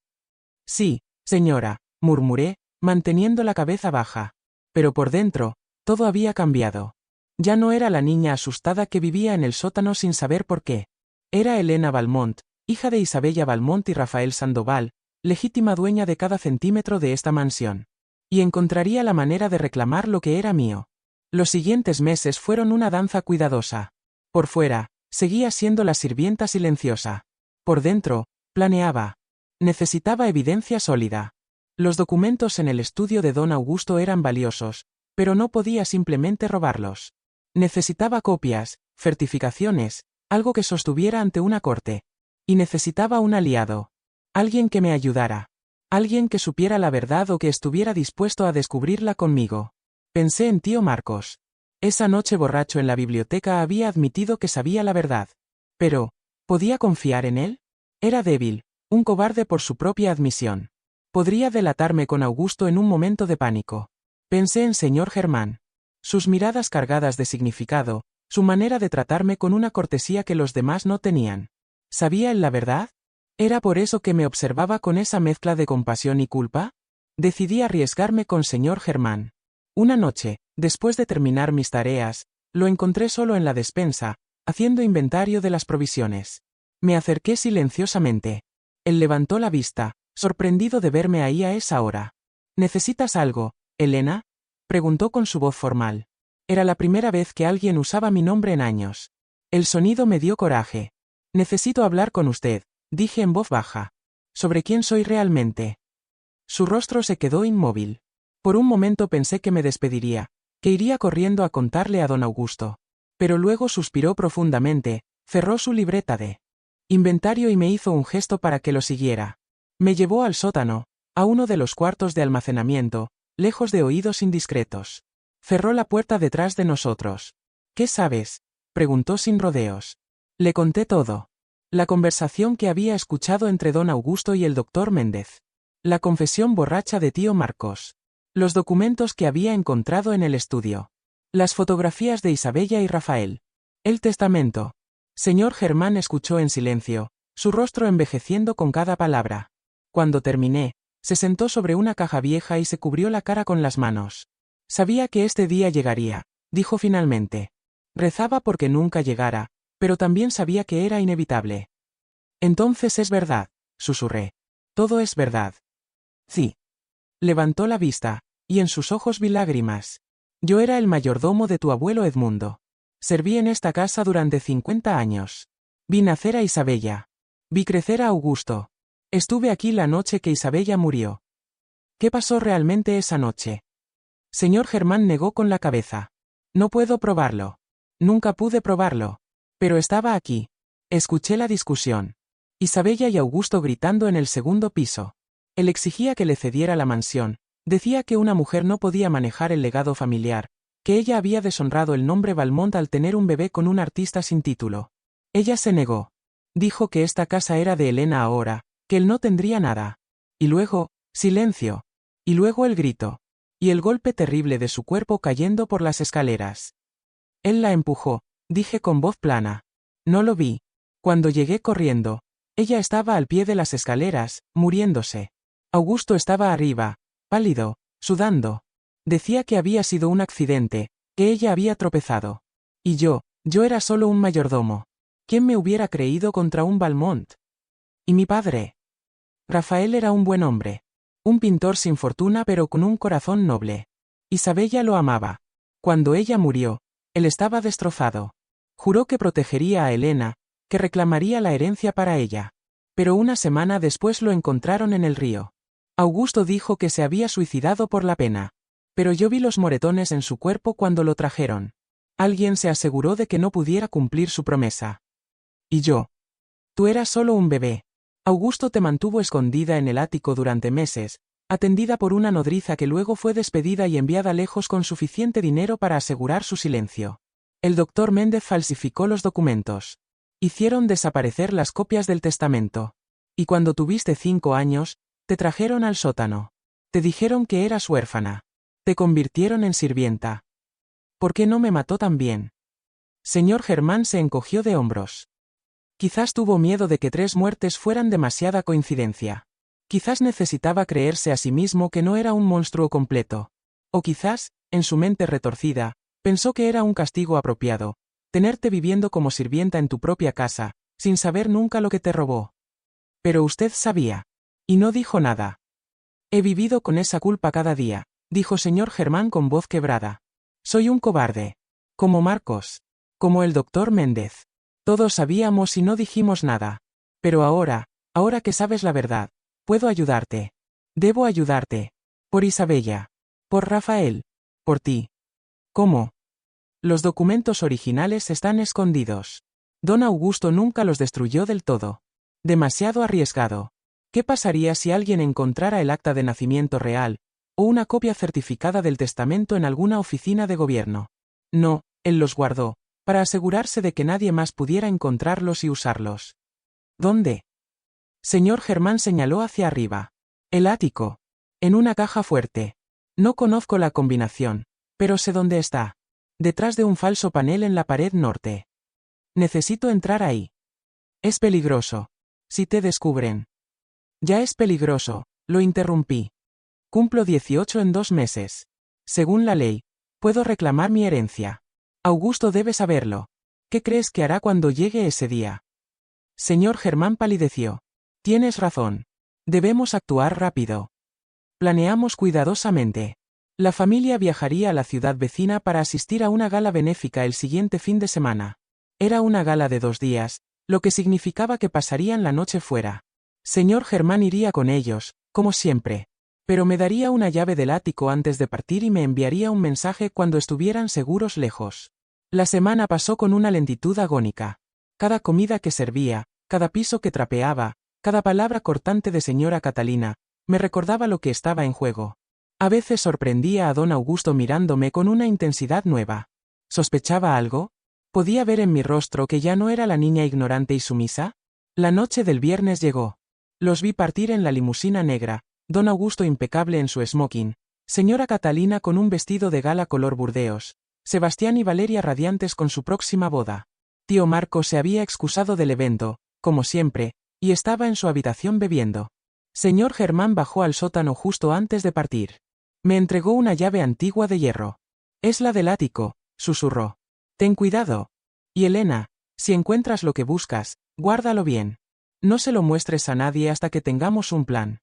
Sí, señora, murmuré, manteniendo la cabeza baja. Pero por dentro, todo había cambiado. Ya no era la niña asustada que vivía en el sótano sin saber por qué. Era Elena Valmont, hija de Isabella Valmont y Rafael Sandoval, legítima dueña de cada centímetro de esta mansión. Y encontraría la manera de reclamar lo que era mío. Los siguientes meses fueron una danza cuidadosa. Por fuera, seguía siendo la sirvienta silenciosa. Por dentro, planeaba. Necesitaba evidencia sólida. Los documentos en el estudio de don Augusto eran valiosos, pero no podía simplemente robarlos. Necesitaba copias, certificaciones, algo que sostuviera ante una corte. Y necesitaba un aliado. Alguien que me ayudara. Alguien que supiera la verdad o que estuviera dispuesto a descubrirla conmigo. Pensé en tío Marcos. Esa noche borracho en la biblioteca había admitido que sabía la verdad. Pero, ¿podía confiar en él? Era débil, un cobarde por su propia admisión. Podría delatarme con Augusto en un momento de pánico. Pensé en señor Germán. Sus miradas cargadas de significado, su manera de tratarme con una cortesía que los demás no tenían. ¿Sabía él la verdad? ¿Era por eso que me observaba con esa mezcla de compasión y culpa? Decidí arriesgarme con señor Germán. Una noche, después de terminar mis tareas, lo encontré solo en la despensa, haciendo inventario de las provisiones. Me acerqué silenciosamente. Él levantó la vista, sorprendido de verme ahí a esa hora. ¿Necesitas algo, Elena? Preguntó con su voz formal. Era la primera vez que alguien usaba mi nombre en años. El sonido me dio coraje. Necesito hablar con usted, dije en voz baja. ¿Sobre quién soy realmente? Su rostro se quedó inmóvil. Por un momento pensé que me despediría, que iría corriendo a contarle a don Augusto. Pero luego suspiró profundamente, cerró su libreta de inventario y me hizo un gesto para que lo siguiera. Me llevó al sótano, a uno de los cuartos de almacenamiento, lejos de oídos indiscretos. Cerró la puerta detrás de nosotros. ¿Qué sabes?, preguntó sin rodeos. Le conté todo. La conversación que había escuchado entre don Augusto y el doctor Méndez. La confesión borracha de tío Marcos. Los documentos que había encontrado en el estudio. Las fotografías de Isabella y Rafael. El testamento. Señor Germán escuchó en silencio, su rostro envejeciendo con cada palabra. Cuando terminé, se sentó sobre una caja vieja y se cubrió la cara con las manos. Sabía que este día llegaría, dijo finalmente. Rezaba porque nunca llegara, pero también sabía que era inevitable. Entonces es verdad, susurré. Todo es verdad. Sí. Levantó la vista, y en sus ojos vi lágrimas. Yo era el mayordomo de tu abuelo Edmundo. Serví en esta casa durante 50 años. Vi nacer a Isabella. Vi crecer a Augusto. Estuve aquí la noche que Isabella murió. ¿Qué pasó realmente esa noche? Señor Germán negó con la cabeza. No puedo probarlo. Nunca pude probarlo. Pero estaba aquí. Escuché la discusión. Isabella y Augusto gritando en el segundo piso. Él exigía que le cediera la mansión. Decía que una mujer no podía manejar el legado familiar, que ella había deshonrado el nombre Valmont al tener un bebé con un artista sin título. Ella se negó. Dijo que esta casa era de Elena ahora, que él no tendría nada. Y luego, silencio. Y luego el grito. Y el golpe terrible de su cuerpo cayendo por las escaleras. Él la empujó, dije con voz plana. No lo vi. Cuando llegué corriendo, ella estaba al pie de las escaleras, muriéndose. Augusto estaba arriba, pálido, sudando. Decía que había sido un accidente, que ella había tropezado. Y yo era solo un mayordomo. ¿Quién me hubiera creído contra un Valmont? ¿Y mi padre? Rafael era un buen hombre. Un pintor sin fortuna pero con un corazón noble. Isabella lo amaba. Cuando ella murió, él estaba destrozado. Juró que protegería a Elena, que reclamaría la herencia para ella. Pero una semana después lo encontraron en el río. Augusto dijo que se había suicidado por la pena. Pero yo vi los moretones en su cuerpo cuando lo trajeron. Alguien se aseguró de que no pudiera cumplir su promesa. Y yo. Tú eras solo un bebé. Augusto te mantuvo escondida en el ático durante meses, atendida por una nodriza que luego fue despedida y enviada lejos con suficiente dinero para asegurar su silencio. El doctor Méndez falsificó los documentos. Hicieron desaparecer las copias del testamento. Y cuando tuviste 5 años, te trajeron al sótano. Te dijeron que eras huérfana. Te convirtieron en sirvienta. ¿Por qué no me mató también? Señor Germán se encogió de hombros. Quizás tuvo miedo de que 3 muertes fueran demasiada coincidencia. Quizás necesitaba creerse a sí mismo que no era un monstruo completo. O quizás, en su mente retorcida, pensó que era un castigo apropiado, tenerte viviendo como sirvienta en tu propia casa, sin saber nunca lo que te robó. Pero usted sabía. Y no dijo nada. He vivido con esa culpa cada día, dijo señor Germán con voz quebrada. Soy un cobarde. Como Marcos. Como el doctor Méndez. Todos sabíamos y no dijimos nada. Pero ahora que sabes la verdad, puedo ayudarte. Debo ayudarte. Por Isabella. Por Rafael. Por ti. ¿Cómo? Los documentos originales están escondidos. Don Augusto nunca los destruyó del todo. Demasiado arriesgado. ¿Qué pasaría si alguien encontrara el acta de nacimiento real, o una copia certificada del testamento en alguna oficina de gobierno? No, él los guardó, para asegurarse de que nadie más pudiera encontrarlos y usarlos. ¿Dónde? Señor Germán señaló hacia arriba. El ático. En una caja fuerte. No conozco la combinación, pero sé dónde está. Detrás de un falso panel en la pared norte. Necesito entrar ahí. Es peligroso. Si te descubren. Ya es peligroso, lo interrumpí. Cumplo 18 en 2 meses. Según la ley, puedo reclamar mi herencia. Augusto debe saberlo. ¿Qué crees que hará cuando llegue ese día? Señor Germán palideció. Tienes razón. Debemos actuar rápido. Planeamos cuidadosamente. La familia viajaría a la ciudad vecina para asistir a una gala benéfica el siguiente fin de semana. Era una gala de 2 días, lo que significaba que pasarían la noche fuera. Señor Germán iría con ellos, como siempre. Pero me daría una llave del ático antes de partir y me enviaría un mensaje cuando estuvieran seguros lejos. La semana pasó con una lentitud agónica. Cada comida que servía, cada piso que trapeaba, cada palabra cortante de señora Catalina, me recordaba lo que estaba en juego. A veces sorprendía a don Augusto mirándome con una intensidad nueva. ¿Sospechaba algo? ¿Podía ver en mi rostro que ya no era la niña ignorante y sumisa? La noche del viernes llegó. Los vi partir en la limusina negra, don Augusto impecable en su smoking, señora Catalina con un vestido de gala color burdeos, Sebastián y Valeria radiantes con su próxima boda. Tío Marco se había excusado del evento, como siempre, y estaba en su habitación bebiendo. Señor Germán bajó al sótano justo antes de partir. Me entregó una llave antigua de hierro. Es la del ático, susurró. Ten cuidado. Y Elena, si encuentras lo que buscas, guárdalo bien. No se lo muestres a nadie hasta que tengamos un plan.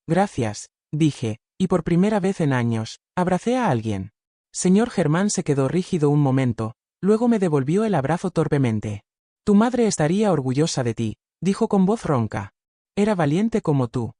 Gracias, dije, y por primera vez en años, abracé a alguien. Señor Germán se quedó rígido un momento, luego me devolvió el abrazo torpemente. Tu madre estaría orgullosa de ti, dijo con voz ronca. Era valiente como tú.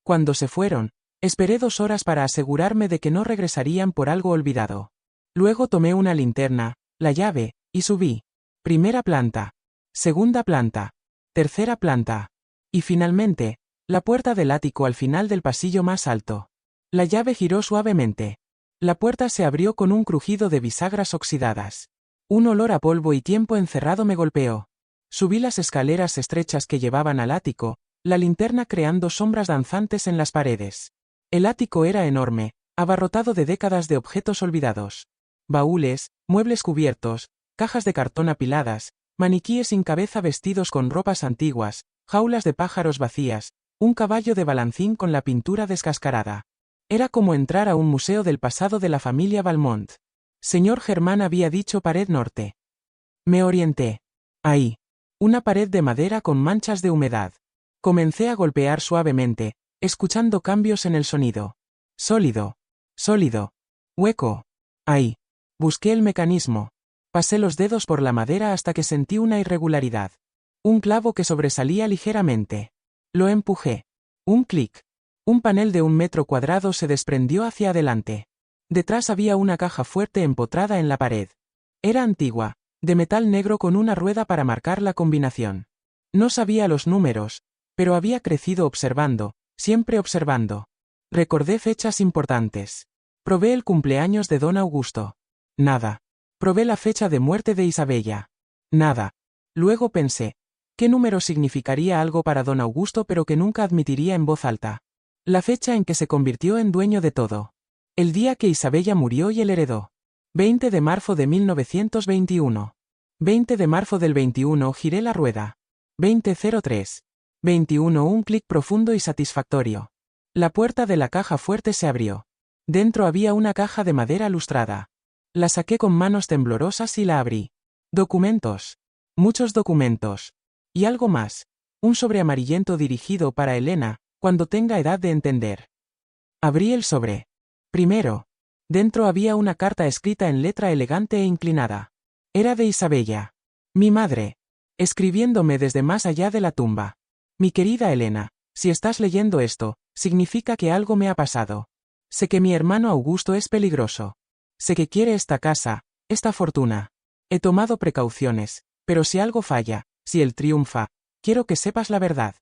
Cuando se fueron, esperé 2 horas para asegurarme de que no regresarían por algo olvidado. Luego tomé una linterna, la llave, y subí. Primera planta. Segunda planta. Tercera planta. Y finalmente, la puerta del ático al final del pasillo más alto. La llave giró suavemente. La puerta se abrió con un crujido de bisagras oxidadas. Un olor a polvo y tiempo encerrado me golpeó. Subí las escaleras estrechas que llevaban al ático, la linterna creando sombras danzantes en las paredes. El ático era enorme, abarrotado de décadas de objetos olvidados. Baúles, muebles cubiertos, cajas de cartón apiladas, maniquíes sin cabeza vestidos con ropas antiguas, jaulas de pájaros vacías, un caballo de balancín con la pintura descascarada. Era como entrar a un museo del pasado de la familia Valmont. Señor Germán había dicho pared norte. Me orienté. Ahí. Una pared de madera con manchas de humedad. Comencé a golpear suavemente, escuchando cambios en el sonido. Sólido. Sólido. Hueco. Ahí. Busqué el mecanismo. Pasé los dedos por la madera hasta que sentí una irregularidad. Un clavo que sobresalía ligeramente. Lo empujé. Un clic. Un panel de 1 metro cuadrado se desprendió hacia adelante. Detrás había una caja fuerte empotrada en la pared. Era antigua, de metal negro con una rueda para marcar la combinación. No sabía los números, pero había crecido observando, siempre observando. Recordé fechas importantes. Probé el cumpleaños de don Augusto. Nada. Probé la fecha de muerte de Isabella. Nada. Luego pensé, ¿qué número significaría algo para don Augusto pero que nunca admitiría en voz alta? La fecha en que se convirtió en dueño de todo. El día que Isabella murió y él heredó. 20 de marzo de 1921. 20 de marzo del 21 giré la rueda. 2003. 21 un clic profundo y satisfactorio. La puerta de la caja fuerte se abrió. Dentro había una caja de madera lustrada. La saqué con manos temblorosas y la abrí. Documentos. Muchos documentos. Y algo más. Un sobre amarillento dirigido para Elena, cuando tenga edad de entender. Abrí el sobre. Primero. Dentro había una carta escrita en letra elegante e inclinada. Era de Isabella. Mi madre. Escribiéndome desde más allá de la tumba. Mi querida Elena, si estás leyendo esto, significa que algo me ha pasado. Sé que mi hermano Augusto es peligroso. Sé que quiere esta casa, esta fortuna. He tomado precauciones, pero si algo falla, si él triunfa, quiero que sepas la verdad.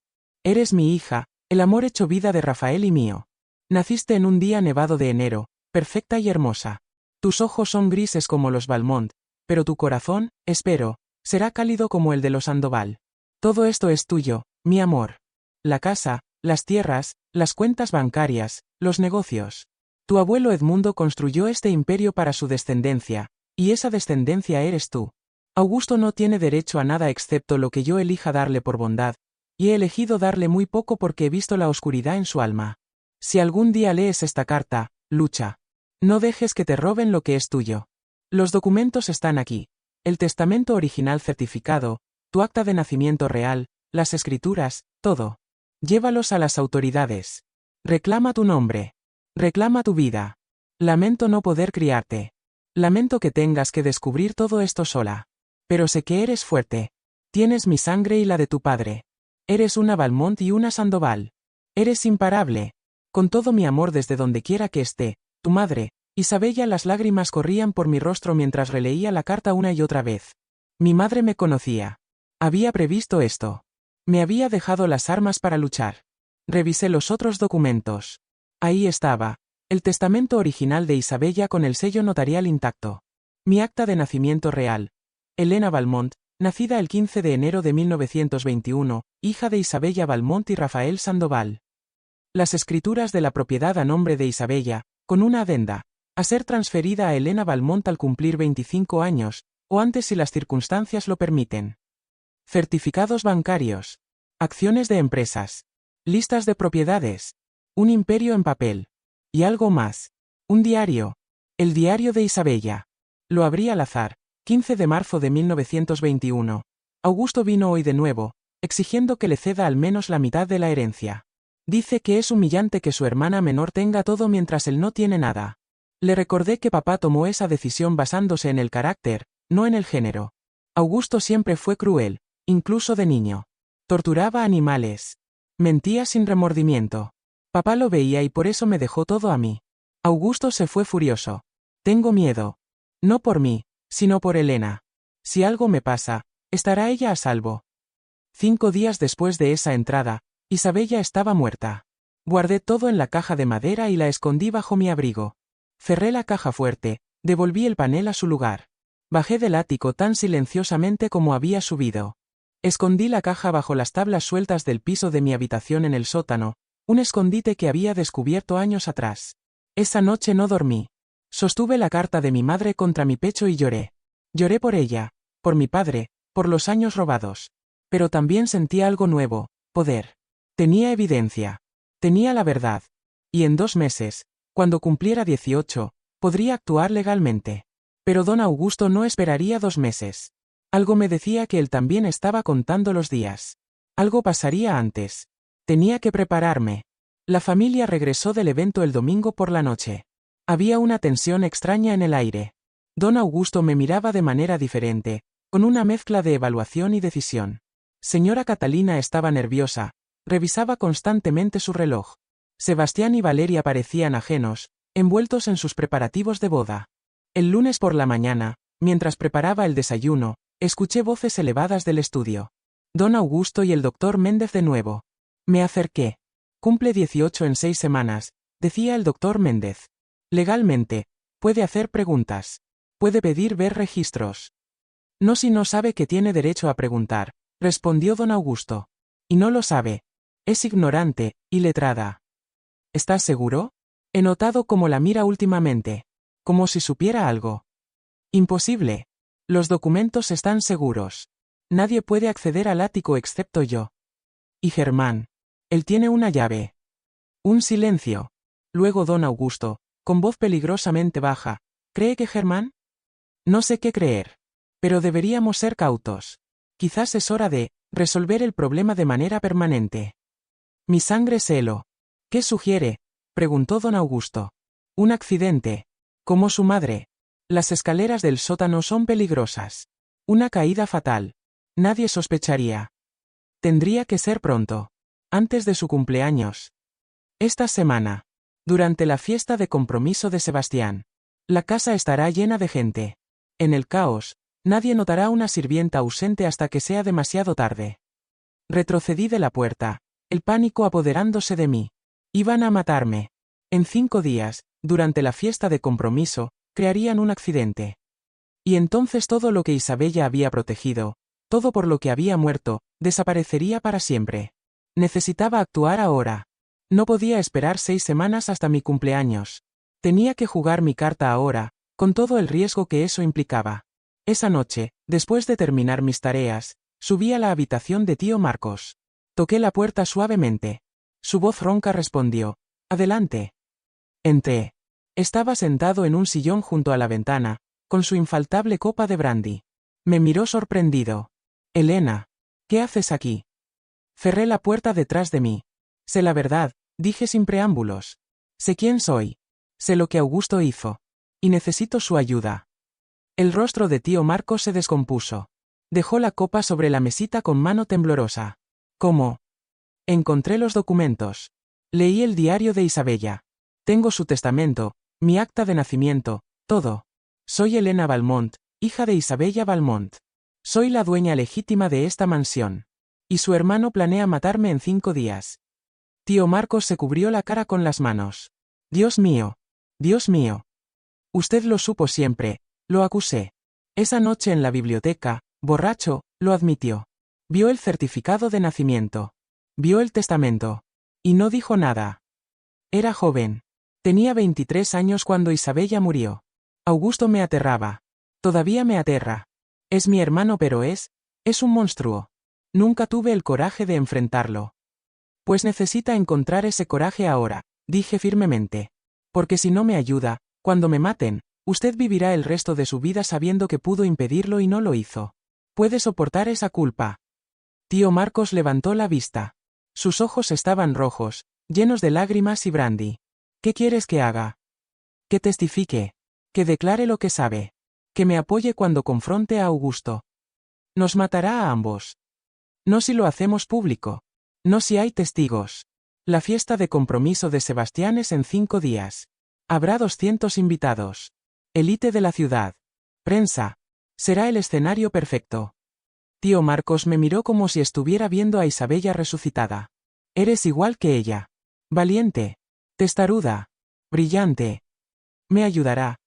Eres mi hija, el amor hecho vida de Rafael y mío. Naciste en un día nevado de enero, perfecta y hermosa. Tus ojos son grises como los Valmont, pero tu corazón, espero, será cálido como el de los Sandoval. Todo esto es tuyo, mi amor. La casa, las tierras, las cuentas bancarias, los negocios. Tu abuelo Edmundo construyó este imperio para su descendencia, y esa descendencia eres tú. Augusto no tiene derecho a nada excepto lo que yo elija darle por bondad, y he elegido darle muy poco porque he visto la oscuridad en su alma. Si algún día lees esta carta, lucha. No dejes que te roben lo que es tuyo. Los documentos están aquí. El testamento original certificado, tu acta de nacimiento real, las escrituras, todo. Llévalos a las autoridades. Reclama tu nombre. Reclama tu vida. Lamento no poder criarte. Lamento que tengas que descubrir todo esto sola. Pero sé que eres fuerte. Tienes mi sangre y la de tu padre. Eres una Valmont y una Sandoval. Eres imparable. Con todo mi amor desde donde quiera que esté, tu madre, Isabella. Las lágrimas corrían por mi rostro mientras releía la carta una y otra vez. Mi madre me conocía. Había previsto esto. Me había dejado las armas para luchar. Revisé los otros documentos. Ahí estaba, el testamento original de Isabella con el sello notarial intacto. Mi acta de nacimiento real. Elena Valmont, nacida el 15 de enero de 1921, hija de Isabella Valmont y Rafael Sandoval. Las escrituras de la propiedad a nombre de Isabella, con una adenda, a ser transferida a Elena Valmont al cumplir 25 años, o antes si las circunstancias lo permiten. Certificados bancarios. Acciones de empresas. Listas de propiedades. Un imperio en papel. Y algo más. Un diario. El diario de Isabella. Lo abrí al azar. 15 de marzo de 1921. Augusto vino hoy de nuevo, exigiendo que le ceda al menos la mitad de la herencia. Dice que es humillante que su hermana menor tenga todo mientras él no tiene nada. Le recordé que papá tomó esa decisión basándose en el carácter, no en el género. Augusto siempre fue cruel, incluso de niño. Torturaba animales. Mentía sin remordimiento. Papá lo veía y por eso me dejó todo a mí. Augusto se fue furioso. Tengo miedo. No por mí, sino por Elena. Si algo me pasa, ¿estará ella a salvo? 5 días después de esa entrada, Isabella estaba muerta. Guardé todo en la caja de madera y la escondí bajo mi abrigo. Cerré la caja fuerte, devolví el panel a su lugar. Bajé del ático tan silenciosamente como había subido. Escondí la caja bajo las tablas sueltas del piso de mi habitación en el sótano, un escondite que había descubierto años atrás. Esa noche no dormí. Sostuve la carta de mi madre contra mi pecho y lloré. Lloré por ella, por mi padre, por los años robados. Pero también sentí algo nuevo, poder. Tenía evidencia. Tenía la verdad. Y en 2 meses, cuando cumpliera 18, podría actuar legalmente. Pero don Augusto no esperaría 2 meses. Algo me decía que él también estaba contando los días. Algo pasaría antes. Tenía que prepararme. La familia regresó del evento el domingo por la noche. Había una tensión extraña en el aire. Don Augusto me miraba de manera diferente, con una mezcla de evaluación y decisión. Señora Catalina estaba nerviosa, revisaba constantemente su reloj. Sebastián y Valeria parecían ajenos, envueltos en sus preparativos de boda. El lunes por la mañana, mientras preparaba el desayuno, escuché voces elevadas del estudio. Don Augusto y el doctor Méndez de nuevo. Me acerqué. Cumple 18 en 6 semanas, decía el doctor Méndez. Legalmente, puede hacer preguntas. Puede pedir ver registros. No si no sabe que tiene derecho a preguntar, respondió don Augusto. Y no lo sabe. Es ignorante, iletrada. ¿Estás seguro? He notado cómo la mira últimamente. Como si supiera algo. Imposible. Los documentos están seguros. Nadie puede acceder al ático excepto yo. Y Germán. Él tiene una llave. Un silencio. Luego don Augusto, con voz peligrosamente baja, ¿cree que Germán? No sé qué creer. Pero deberíamos ser cautos. Quizás es hora de resolver el problema de manera permanente. Mi sangre se heló. ¿Qué sugiere? Preguntó don Augusto. Un accidente. Como su madre. Las escaleras del sótano son peligrosas. Una caída fatal. Nadie sospecharía. Tendría que ser pronto. Antes de su cumpleaños. Esta semana. Durante la fiesta de compromiso de Sebastián. La casa estará llena de gente. En el caos, nadie notará una sirvienta ausente hasta que sea demasiado tarde. Retrocedí de la puerta, el pánico apoderándose de mí. Iban a matarme. En 5 días, durante la fiesta de compromiso, crearían un accidente. Y entonces todo lo que Isabella había protegido, todo por lo que había muerto, desaparecería para siempre. Necesitaba actuar ahora. No podía esperar 6 semanas hasta mi cumpleaños. Tenía que jugar mi carta ahora, con todo el riesgo que eso implicaba. Esa noche, después de terminar mis tareas, subí a la habitación de tío Marcos. Toqué la puerta suavemente. Su voz ronca respondió: «Adelante». Entré. Estaba sentado en un sillón junto a la ventana, con su infaltable copa de brandy. Me miró sorprendido. «Elena, ¿qué haces aquí?» Cerré la puerta detrás de mí. «Sé la verdad», dije sin preámbulos. «Sé quién soy. Sé lo que Augusto hizo. Y necesito su ayuda». El rostro de tío Marcos se descompuso. Dejó la copa sobre la mesita con mano temblorosa. «¿Cómo?» Encontré los documentos. Leí el diario de Isabella. Tengo su testamento, mi acta de nacimiento, todo. Soy Elena Valmont, hija de Isabella Valmont. Soy la dueña legítima de esta mansión. Y su hermano planea matarme en 5 días. Tío Marcos se cubrió la cara con las manos. Dios mío. Dios mío. Usted lo supo siempre, lo acusé. Esa noche en la biblioteca, borracho, lo admitió. Vio el certificado de nacimiento. Vio el testamento. Y no dijo nada. Era joven. Tenía 23 años cuando Isabella murió. Augusto me aterraba. Todavía me aterra. Es mi hermano pero es un monstruo. Nunca tuve el coraje de enfrentarlo. Pues necesita encontrar ese coraje ahora, dije firmemente. Porque si no me ayuda, cuando me maten, usted vivirá el resto de su vida sabiendo que pudo impedirlo y no lo hizo. ¿Puede soportar esa culpa? Tío Marcos levantó la vista. Sus ojos estaban rojos, llenos de lágrimas y brandy. ¿Qué quieres que haga? Que testifique. Que declare lo que sabe. Que me apoye cuando confronte a Augusto. Nos matará a ambos. No si lo hacemos público. No si hay testigos. La fiesta de compromiso de Sebastián es en 5 días. Habrá 200 invitados. Élite de la ciudad. Prensa. Será el escenario perfecto. Tío Marcos me miró como si estuviera viendo a Isabella resucitada. Eres igual que ella. Valiente. Testaruda. Brillante. ¿Me ayudará?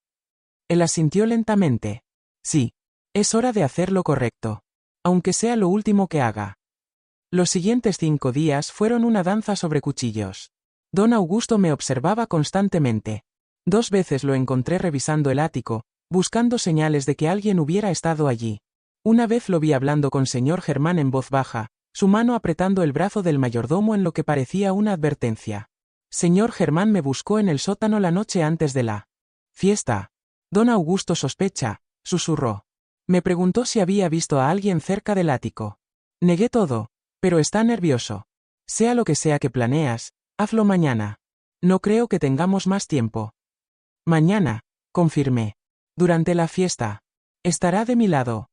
Él asintió lentamente. Sí. Es hora de hacer lo correcto. Aunque sea lo último que haga. Los siguientes 5 días fueron una danza sobre cuchillos. Don Augusto me observaba constantemente. 2 veces lo encontré revisando el ático, buscando señales de que alguien hubiera estado allí. Una vez lo vi hablando con señor Germán en voz baja, su mano apretando el brazo del mayordomo en lo que parecía una advertencia. Señor Germán me buscó en el sótano la noche antes de la fiesta. Don Augusto sospecha, susurró. Me preguntó si había visto a alguien cerca del ático. Negué todo, pero está nervioso. Sea lo que sea que planeas, hazlo mañana. No creo que tengamos más tiempo. Mañana, confirmé. Durante la fiesta. Estará de mi lado.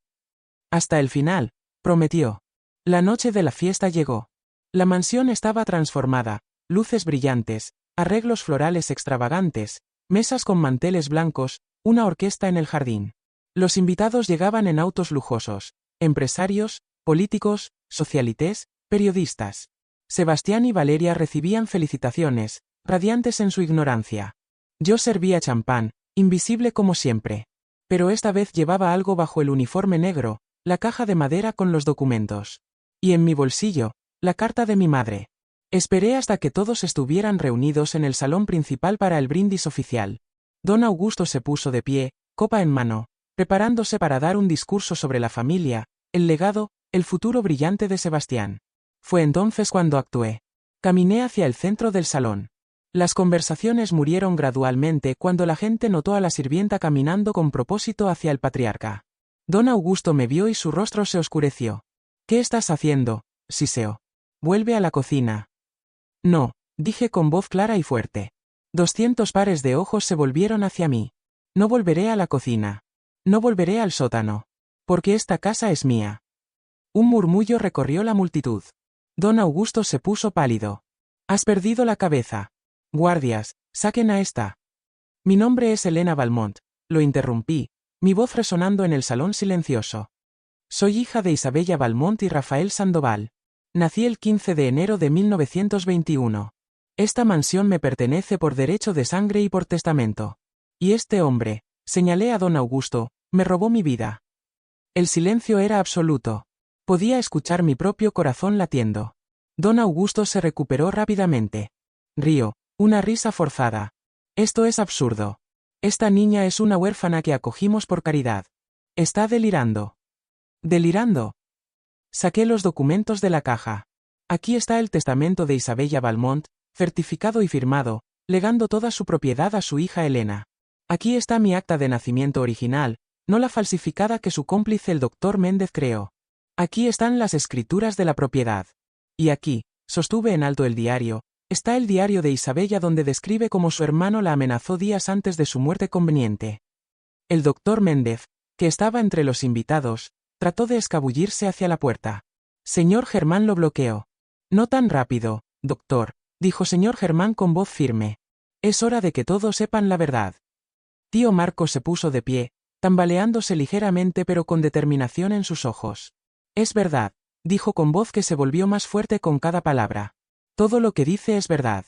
Hasta el final, prometió. La noche de la fiesta llegó. La mansión estaba transformada, luces brillantes, arreglos florales extravagantes, mesas con manteles blancos, una orquesta en el jardín. Los invitados llegaban en autos lujosos, empresarios, políticos, socialites, periodistas. Sebastián y Valeria recibían felicitaciones, radiantes en su ignorancia. Yo servía champán, invisible como siempre. Pero esta vez llevaba algo bajo el uniforme negro, la caja de madera con los documentos. Y en mi bolsillo, la carta de mi madre. Esperé hasta que todos estuvieran reunidos en el salón principal para el brindis oficial. Don Augusto se puso de pie, copa en mano, preparándose para dar un discurso sobre la familia, el legado, el futuro brillante de Sebastián. Fue entonces cuando actué. Caminé hacia el centro del salón. Las conversaciones murieron gradualmente cuando la gente notó a la sirvienta caminando con propósito hacia el patriarca. Don Augusto me vio y su rostro se oscureció. ¿Qué estás haciendo, siseó? Vuelve a la cocina. No, dije con voz clara y fuerte. 200 pares de ojos se volvieron hacia mí. No volveré a la cocina. No volveré al sótano. Porque esta casa es mía. Un murmullo recorrió la multitud. Don Augusto se puso pálido. Has perdido la cabeza. Guardias, saquen a esta. Mi nombre es Helena Valmont, lo interrumpí, mi voz resonando en el salón silencioso. Soy hija de Isabella Valmont y Rafael Sandoval. Nací el 15 de enero de 1921. Esta mansión me pertenece por derecho de sangre y por testamento. Y este hombre, señalé a don Augusto, me robó mi vida. El silencio era absoluto. Podía escuchar mi propio corazón latiendo. Don Augusto se recuperó rápidamente. Rió, una risa forzada. Esto es absurdo. Esta niña es una huérfana que acogimos por caridad. Está delirando. ¿Delirando? Saqué los documentos de la caja. Aquí está el testamento de Isabella Valmont, certificado y firmado, legando toda su propiedad a su hija Helena. Aquí está mi acta de nacimiento original, no la falsificada que su cómplice el doctor Méndez creó. Aquí están las escrituras de la propiedad. Y aquí, sostuve en alto el diario, está el diario de Isabella donde describe cómo su hermano la amenazó días antes de su muerte conveniente. El doctor Méndez, que estaba entre los invitados, trató de escabullirse hacia la puerta. Señor Germán lo bloqueó. No tan rápido, doctor, dijo señor Germán con voz firme. Es hora de que todos sepan la verdad. Tío Marcos se puso de pie, tambaleándose ligeramente pero con determinación en sus ojos. Es verdad, dijo con voz que se volvió más fuerte con cada palabra. Todo lo que dice es verdad.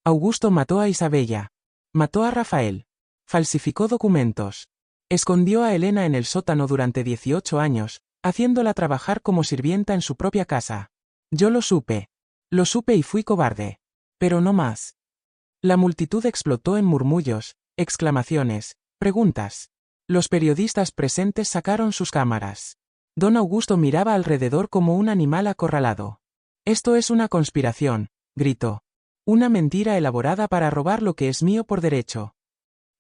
Augusto mató a Isabella. Mató a Rafael. Falsificó documentos. Escondió a Helena en el sótano durante 18 años, haciéndola trabajar como sirvienta en su propia casa. Yo lo supe. Lo supe y fui cobarde. Pero no más. La multitud explotó en murmullos, exclamaciones, preguntas. Los periodistas presentes sacaron sus cámaras. Don Augusto miraba alrededor como un animal acorralado. Esto es una conspiración, gritó. Una mentira elaborada para robar lo que es mío por derecho.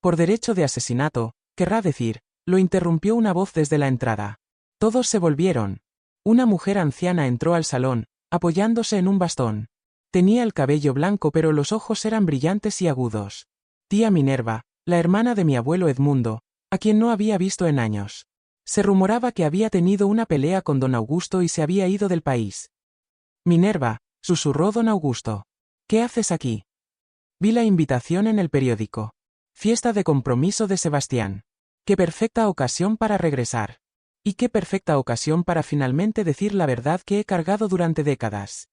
Por derecho de asesinato, querrá decir, lo interrumpió una voz desde la entrada. Todos se volvieron. Una mujer anciana entró al salón, apoyándose en un bastón. Tenía el cabello blanco pero los ojos eran brillantes y agudos. Tía Minerva, la hermana de mi abuelo Edmundo, a quien no había visto en años. Se rumoraba que había tenido una pelea con don Augusto y se había ido del país. Minerva, susurró don Augusto. ¿Qué haces aquí? Vi la invitación en el periódico. Fiesta de compromiso de Sebastián. Qué perfecta ocasión para regresar. Y qué perfecta ocasión para finalmente decir la verdad que he cargado durante décadas.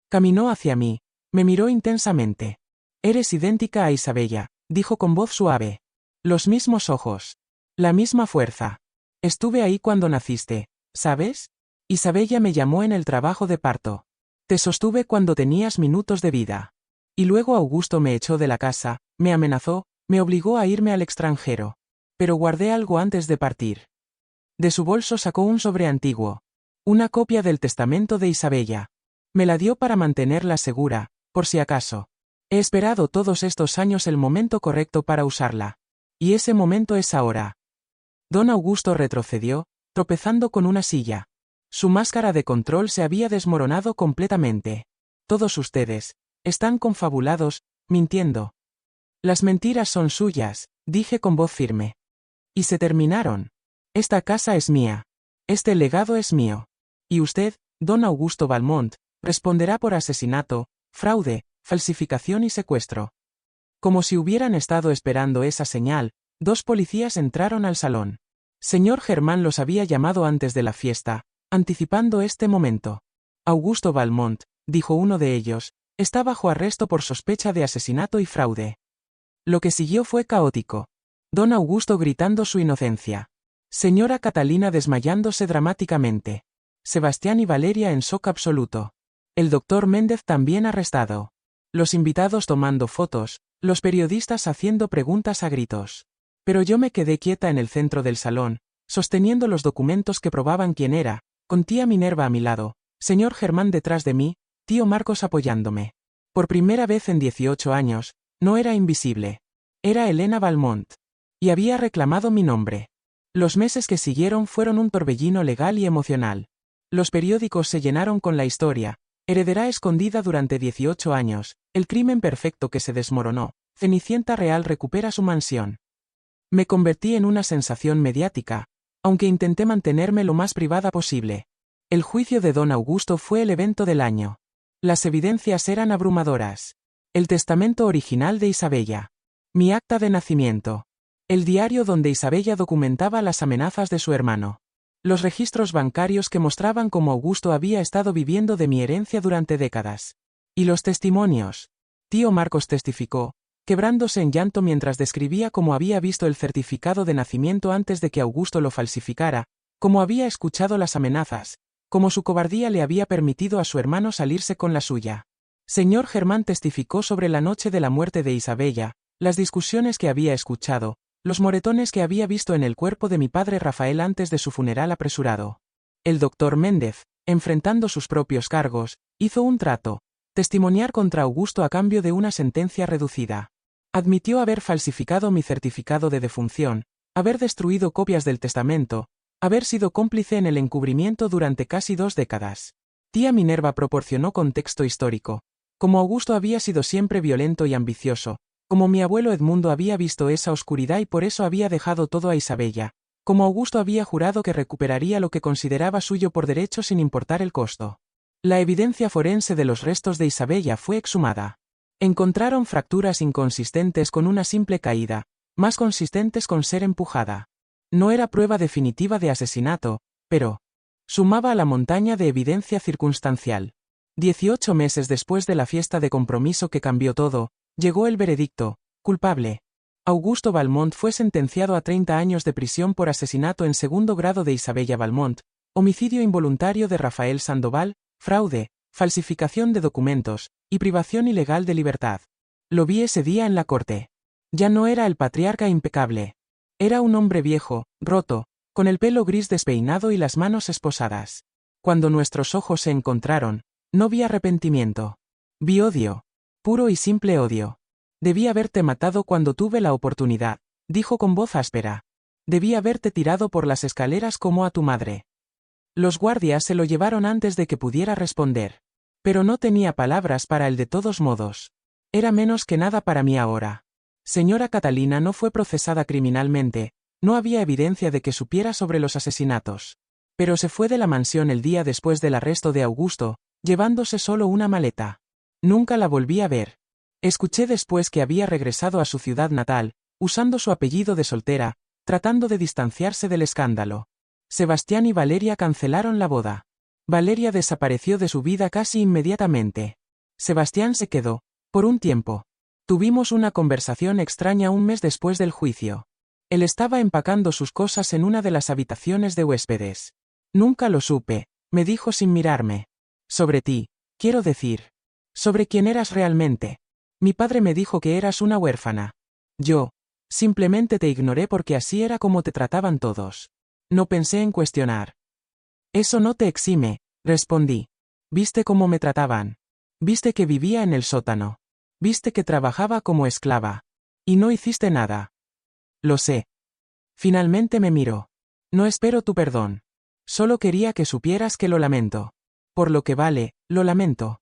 Caminó hacia mí, me miró intensamente. Eres idéntica a Isabella, dijo con voz suave. Los mismos ojos. La misma fuerza. Estuve ahí cuando naciste, ¿sabes? Isabella me llamó en el trabajo de parto. Te sostuve cuando tenías minutos de vida. Y luego Augusto me echó de la casa, me amenazó, me obligó a irme al extranjero. Pero guardé algo antes de partir. De su bolso sacó un sobre antiguo. Una copia del testamento de Isabella. Me la dio para mantenerla segura, por si acaso. He esperado todos estos años el momento correcto para usarla. Y ese momento es ahora. Don Augusto retrocedió, tropezando con una silla. Su máscara de control se había desmoronado completamente. Todos ustedes están confabulados, mintiendo. Las mentiras son suyas, dije con voz firme. Y se terminaron. Esta casa es mía. Este legado es mío. Y usted, don Augusto Valmont, responderá por asesinato, fraude, falsificación y secuestro. Como si hubieran estado esperando esa señal, dos policías entraron al salón. Señor Germán los había llamado antes de la fiesta, anticipando este momento. Augusto Valmont, dijo uno de ellos, está bajo arresto por sospecha de asesinato y fraude. Lo que siguió fue caótico. Don Augusto gritando su inocencia. Señora Catalina desmayándose dramáticamente. Sebastián y Valeria en shock absoluto. El doctor Méndez también arrestado. Los invitados tomando fotos, los periodistas haciendo preguntas a gritos. Pero yo me quedé quieta en el centro del salón, sosteniendo los documentos que probaban quién era, con tía Minerva a mi lado, señor Germán detrás de mí, tío Marcos apoyándome. Por primera vez en 18 años, no era invisible. Era Helena Valmont. Y había reclamado mi nombre. Los meses que siguieron fueron un torbellino legal y emocional. Los periódicos se llenaron con la historia, Heredera escondida durante 18 años, el crimen perfecto que se desmoronó. Cenicienta Real recupera su mansión. Me convertí en una sensación mediática, aunque intenté mantenerme lo más privada posible. El juicio de don Augusto fue el evento del año. Las evidencias eran abrumadoras. El testamento original de Isabella. Mi acta de nacimiento. El diario donde Isabella documentaba las amenazas de su hermano. Los registros bancarios que mostraban cómo Augusto había estado viviendo de mi herencia durante décadas. Y los testimonios. Tío Marcos testificó, quebrándose en llanto mientras describía cómo había visto el certificado de nacimiento antes de que Augusto lo falsificara, cómo había escuchado las amenazas, cómo su cobardía le había permitido a su hermano salirse con la suya. Señor Germán testificó sobre la noche de la muerte de Isabella, las discusiones que había escuchado, los moretones que había visto en el cuerpo de mi padre Rafael antes de su funeral apresurado. El doctor Méndez, enfrentando sus propios cargos, hizo un trato, testimoniar contra Augusto a cambio de una sentencia reducida. Admitió haber falsificado mi certificado de defunción, haber destruido copias del testamento, haber sido cómplice en el encubrimiento durante casi 2 décadas. Tía Minerva proporcionó contexto histórico. Como Augusto había sido siempre violento y ambicioso, como mi abuelo Edmundo había visto esa oscuridad y por eso había dejado todo a Isabella, como Augusto había jurado que recuperaría lo que consideraba suyo por derecho sin importar el costo. La evidencia forense de los restos de Isabella fue exhumada. Encontraron fracturas inconsistentes con una simple caída, más consistentes con ser empujada. No era prueba definitiva de asesinato, pero sumaba a la montaña de evidencia circunstancial. 18 meses después de la fiesta de compromiso que cambió todo, llegó el veredicto: culpable. Augusto Valmont fue sentenciado a 30 años de prisión por asesinato en segundo grado de Isabella Valmont, homicidio involuntario de Rafael Sandoval, fraude, falsificación de documentos, y privación ilegal de libertad. Lo vi ese día en la corte. Ya no era el patriarca impecable. Era un hombre viejo, roto, con el pelo gris despeinado y las manos esposadas. Cuando nuestros ojos se encontraron, no vi arrepentimiento. Vi odio. Puro y simple odio. Debí haberte matado cuando tuve la oportunidad, dijo con voz áspera. Debí haberte tirado por las escaleras como a tu madre. Los guardias se lo llevaron antes de que pudiera responder. Pero no tenía palabras para él de todos modos. Era menos que nada para mí ahora. Señora Catalina no fue procesada criminalmente, no había evidencia de que supiera sobre los asesinatos. Pero se fue de la mansión el día después del arresto de Augusto, llevándose solo una maleta. Nunca la volví a ver. Escuché después que había regresado a su ciudad natal, usando su apellido de soltera, tratando de distanciarse del escándalo. Sebastián y Valeria cancelaron la boda. Valeria desapareció de su vida casi inmediatamente. Sebastián se quedó, por un tiempo. Tuvimos una conversación extraña un mes después del juicio. Él estaba empacando sus cosas en una de las habitaciones de huéspedes. Nunca lo supe, me dijo sin mirarme. Sobre ti, quiero decir. Sobre quién eras realmente. Mi padre me dijo que eras una huérfana. Yo, simplemente te ignoré porque así era como te trataban todos. No pensé en cuestionar. Eso no te exime, respondí. Viste cómo me trataban. Viste que vivía en el sótano. Viste que trabajaba como esclava. Y no hiciste nada. Lo sé. Finalmente me miró. No espero tu perdón. Solo quería que supieras que lo lamento. Por lo que vale, lo lamento.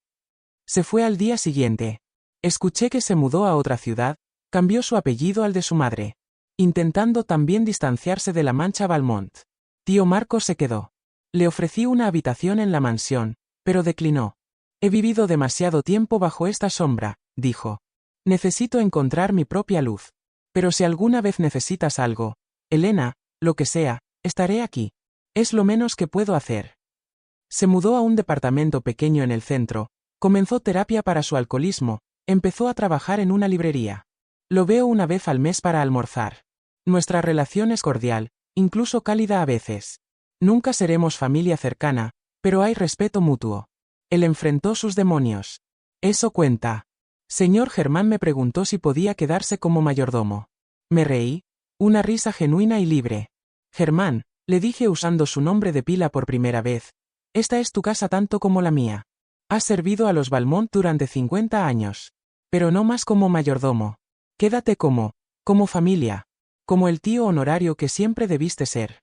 Se fue al día siguiente. Escuché que se mudó a otra ciudad, cambió su apellido al de su madre. Intentando también distanciarse de la Mancha Valmont. Tío Marcos se quedó. Le ofrecí una habitación en la mansión, pero declinó. He vivido demasiado tiempo bajo esta sombra, dijo. Necesito encontrar mi propia luz. Pero si alguna vez necesitas algo, Elena, lo que sea, estaré aquí. Es lo menos que puedo hacer. Se mudó a un departamento pequeño en el centro, comenzó terapia para su alcoholismo, empezó a trabajar en una librería. Lo veo una vez al mes para almorzar. Nuestra relación es cordial, incluso cálida a veces. Nunca seremos familia cercana, pero hay respeto mutuo. Él enfrentó sus demonios. Eso cuenta. Señor Germán me preguntó si podía quedarse como mayordomo. Me reí. Una risa genuina y libre. Germán, le dije usando su nombre de pila por primera vez. Esta es tu casa tanto como la mía. Has servido a los Valmont durante 50 años. Pero no más como mayordomo. Quédate como familia. Como el tío honorario que siempre debiste ser.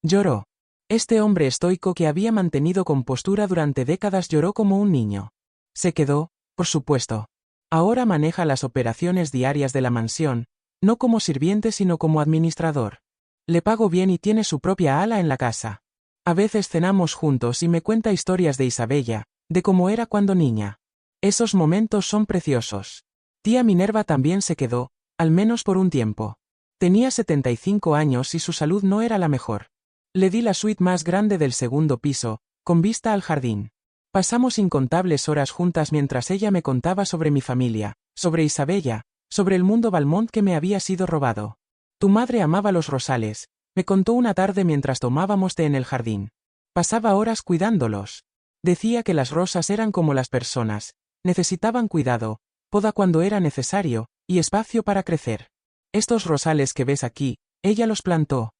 Lloró. Este hombre estoico que había mantenido compostura durante décadas lloró como un niño. Se quedó, por supuesto. Ahora maneja las operaciones diarias de la mansión, no como sirviente sino como administrador. Le pago bien y tiene su propia ala en la casa. A veces cenamos juntos y me cuenta historias de Isabella, de cómo era cuando niña. Esos momentos son preciosos. Tía Minerva también se quedó, al menos por un tiempo. Tenía 75 años y su salud no era la mejor. Le di la suite más grande del segundo piso, con vista al jardín. Pasamos incontables horas juntas mientras ella me contaba sobre mi familia, sobre Isabella, sobre el mundo Valmont que me había sido robado. Tu madre amaba los rosales, me contó una tarde mientras tomábamos té en el jardín. Pasaba horas cuidándolos. Decía que las rosas eran como las personas, necesitaban cuidado, poda cuando era necesario, y espacio para crecer. Estos rosales que ves aquí, ella los plantó.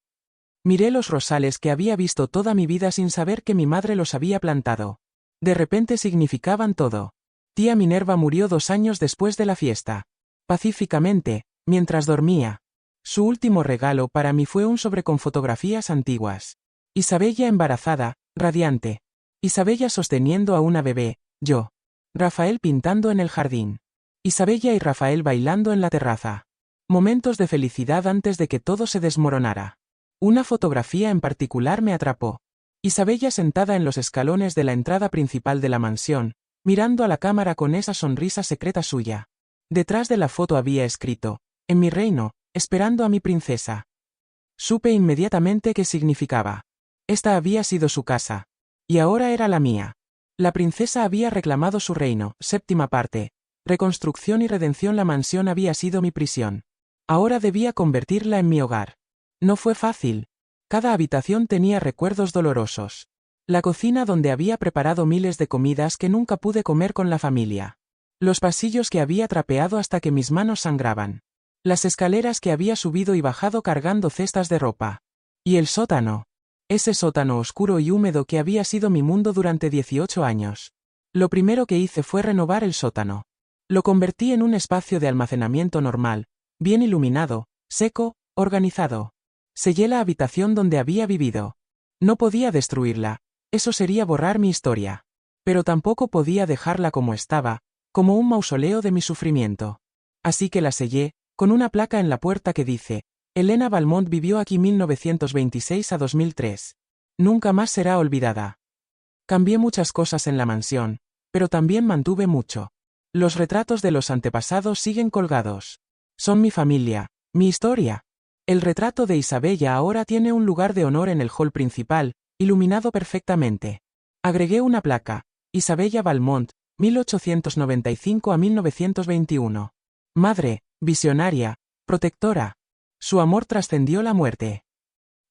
Miré los rosales que había visto toda mi vida sin saber que mi madre los había plantado. De repente significaban todo. Tía Minerva murió 2 años después de la fiesta. Pacíficamente, mientras dormía. Su último regalo para mí fue un sobre con fotografías antiguas. Isabella embarazada, radiante. Isabella sosteniendo a una bebé, yo. Rafael pintando en el jardín. Isabella y Rafael bailando en la terraza. Momentos de felicidad antes de que todo se desmoronara. Una fotografía en particular me atrapó. Isabella sentada en los escalones de la entrada principal de la mansión, mirando a la cámara con esa sonrisa secreta suya. Detrás de la foto había escrito, en mi reino, esperando a mi princesa. Supe inmediatamente qué significaba. Esta había sido su casa. Y ahora era la mía. La princesa había reclamado su reino, séptima parte. Reconstrucción y redención. La mansión había sido mi prisión. Ahora debía convertirla en mi hogar. No fue fácil. Cada habitación tenía recuerdos dolorosos. La cocina donde había preparado miles de comidas que nunca pude comer con la familia. Los pasillos que había trapeado hasta que mis manos sangraban. Las escaleras que había subido y bajado cargando cestas de ropa. Y el sótano. Ese sótano oscuro y húmedo que había sido mi mundo durante 18 años. Lo primero que hice fue renovar el sótano. Lo convertí en un espacio de almacenamiento normal, bien iluminado, seco, organizado. Sellé la habitación donde había vivido. No podía destruirla, eso sería borrar mi historia. Pero tampoco podía dejarla como estaba, como un mausoleo de mi sufrimiento. Así que la sellé, con una placa en la puerta que dice, Helena Valmont vivió aquí 1926 a 2003. Nunca más será olvidada. Cambié muchas cosas en la mansión, pero también mantuve mucho. Los retratos de los antepasados siguen colgados. Son mi familia, mi historia. El retrato de Isabella ahora tiene un lugar de honor en el hall principal, iluminado perfectamente. Agregué una placa, Isabella Valmont, 1895 a 1921. Madre, visionaria, protectora. Su amor trascendió la muerte.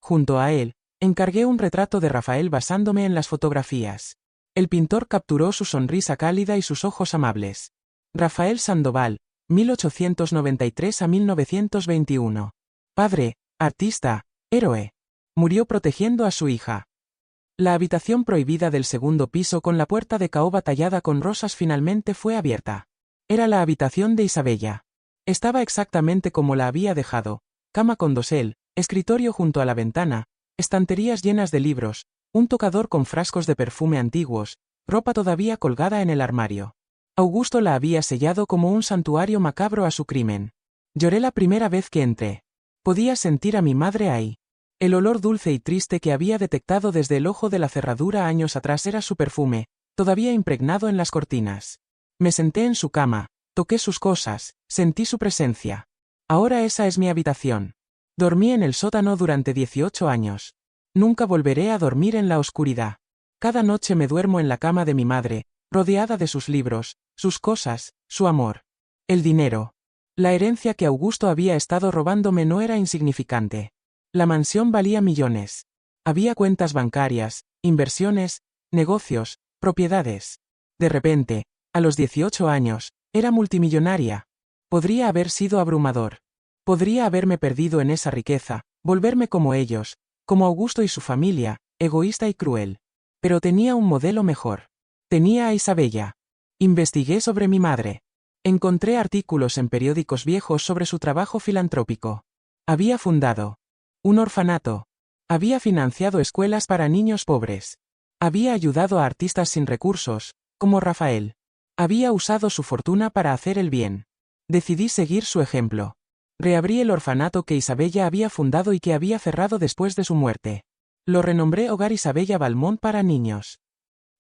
Junto a él, encargué un retrato de Rafael basándome en las fotografías. El pintor capturó su sonrisa cálida y sus ojos amables. Rafael Sandoval, 1893 a 1921. Padre, artista, héroe. Murió protegiendo a su hija. La habitación prohibida del segundo piso con la puerta de caoba tallada con rosas finalmente fue abierta. Era la habitación de Isabella. Estaba exactamente como la había dejado. Cama con dosel, escritorio junto a la ventana, estanterías llenas de libros, un tocador con frascos de perfume antiguos, ropa todavía colgada en el armario. Augusto la había sellado como un santuario macabro a su crimen. Lloré la primera vez que entré. Podía sentir a mi madre ahí. El olor dulce y triste que había detectado desde el ojo de la cerradura años atrás era su perfume, todavía impregnado en las cortinas. Me senté en su cama, toqué sus cosas, sentí su presencia. Ahora esa es mi habitación. Dormí en el sótano durante 18 años. Nunca volveré a dormir en la oscuridad. Cada noche me duermo en la cama de mi madre, rodeada de sus libros, sus cosas, su amor. El dinero. La herencia que Augusto había estado robándome no era insignificante. La mansión valía millones. Había cuentas bancarias, inversiones, negocios, propiedades. De repente, a los 18 años, era multimillonaria. Podría haber sido abrumador. Podría haberme perdido en esa riqueza, volverme como ellos, como Augusto y su familia, egoísta y cruel. Pero tenía un modelo mejor. Tenía a Isabella. Investigué sobre mi madre. Encontré artículos en periódicos viejos sobre su trabajo filantrópico. Había fundado un orfanato. Había financiado escuelas para niños pobres. Había ayudado a artistas sin recursos, como Rafael. Había usado su fortuna para hacer el bien. Decidí seguir su ejemplo. Reabrí el orfanato que Isabella había fundado y que había cerrado después de su muerte. Lo renombré Hogar Isabella Valmont para niños.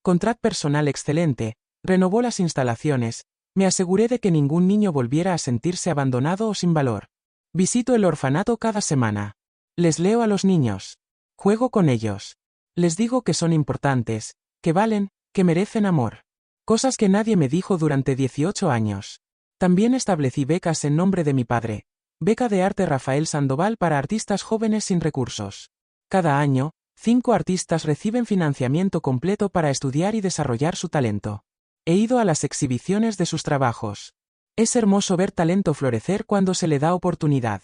Contrat personal excelente, renovó las instalaciones, me aseguré de que ningún niño volviera a sentirse abandonado o sin valor. Visito el orfanato cada semana. Les leo a los niños. Juego con ellos. Les digo que son importantes, que valen, que merecen amor. Cosas que nadie me dijo durante 18 años. También establecí becas en nombre de mi padre. Beca de arte Rafael Sandoval para artistas jóvenes sin recursos. Cada año, 5 artistas reciben financiamiento completo para estudiar y desarrollar su talento. He ido a las exhibiciones de sus trabajos. Es hermoso ver talento florecer cuando se le da oportunidad.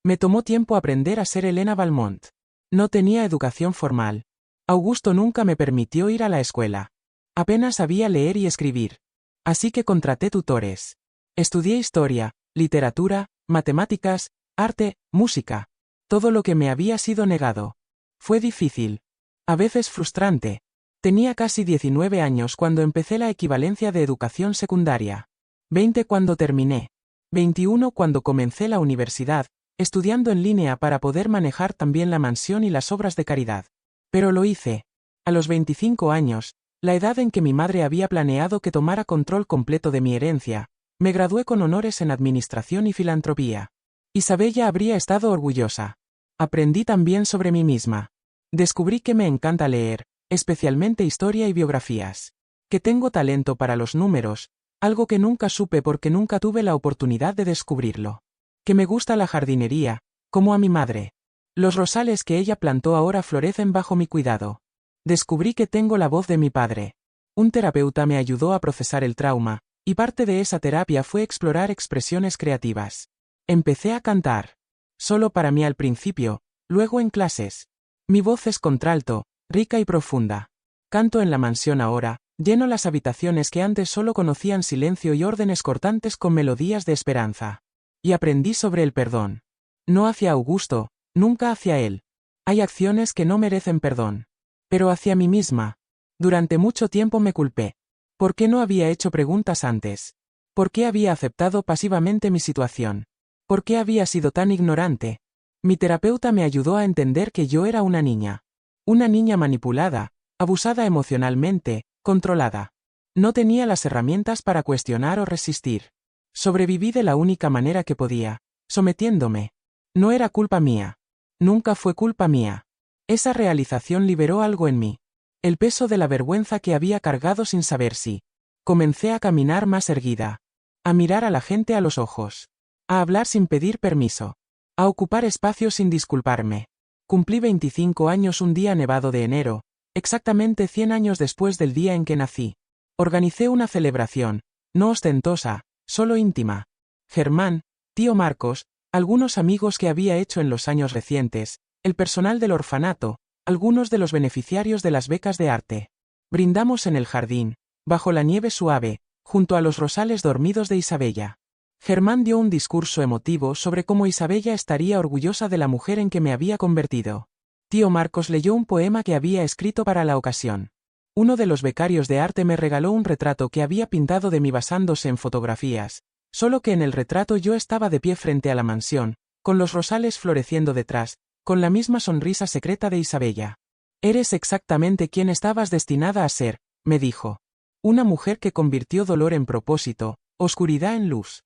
Me tomó tiempo aprender a ser Elena Valmont. No tenía educación formal. Augusto nunca me permitió ir a la escuela. Apenas sabía leer y escribir. Así que contraté tutores. Estudié historia, literatura, matemáticas, arte, música. Todo lo que me había sido negado. Fue difícil. A veces frustrante. Tenía casi 19 años cuando empecé la equivalencia de educación secundaria. 20 cuando terminé. 21 cuando comencé la universidad, estudiando en línea para poder manejar también la mansión y las obras de caridad. Pero lo hice. A los 25 años, la edad en que mi madre había planeado que tomara control completo de mi herencia, me gradué con honores en administración y filantropía. Isabella habría estado orgullosa. Aprendí también sobre mí misma. Descubrí que me encanta leer, especialmente historia y biografías. Que tengo talento para los números, algo que nunca supe porque nunca tuve la oportunidad de descubrirlo. Que me gusta la jardinería, como a mi madre. Los rosales que ella plantó ahora florecen bajo mi cuidado. Descubrí que tengo la voz de mi padre. Un terapeuta me ayudó a procesar el trauma, y parte de esa terapia fue explorar expresiones creativas. Empecé a cantar. Solo para mí al principio, luego en clases. Mi voz es contralto, rica y profunda. Canto en la mansión ahora, lleno las habitaciones que antes solo conocían silencio y órdenes cortantes con melodías de esperanza. Y aprendí sobre el perdón. No hacia Augusto, nunca hacia él. Hay acciones que no merecen perdón. Pero hacia mí misma. Durante mucho tiempo me culpé. ¿Por qué no había hecho preguntas antes? ¿Por qué había aceptado pasivamente mi situación? ¿Por qué había sido tan ignorante? Mi terapeuta me ayudó a entender que yo era una niña. Una niña manipulada, abusada emocionalmente, controlada. No tenía las herramientas para cuestionar o resistir. Sobreviví de la única manera que podía, sometiéndome. No era culpa mía. Nunca fue culpa mía. Esa realización liberó algo en mí. El peso de la vergüenza que había cargado sin saber si. Comencé a caminar más erguida. A mirar a la gente a los ojos. A hablar sin pedir permiso. A ocupar espacio sin disculparme. Cumplí 25 años un día nevado de enero, exactamente 100 años después del día en que nací. Organicé una celebración, no ostentosa, solo íntima. Germán, tío Marcos, algunos amigos que había hecho en los años recientes, el personal del orfanato, algunos de los beneficiarios de las becas de arte. Brindamos en el jardín, bajo la nieve suave, junto a los rosales dormidos de Isabella. Germán dio un discurso emotivo sobre cómo Isabella estaría orgullosa de la mujer en que me había convertido. Tío Marcos leyó un poema que había escrito para la ocasión. Uno de los becarios de arte me regaló un retrato que había pintado de mí basándose en fotografías, solo que en el retrato yo estaba de pie frente a la mansión, con los rosales floreciendo detrás, con la misma sonrisa secreta de Isabella. Eres exactamente quien estabas destinada a ser, me dijo. Una mujer que convirtió dolor en propósito, oscuridad en luz.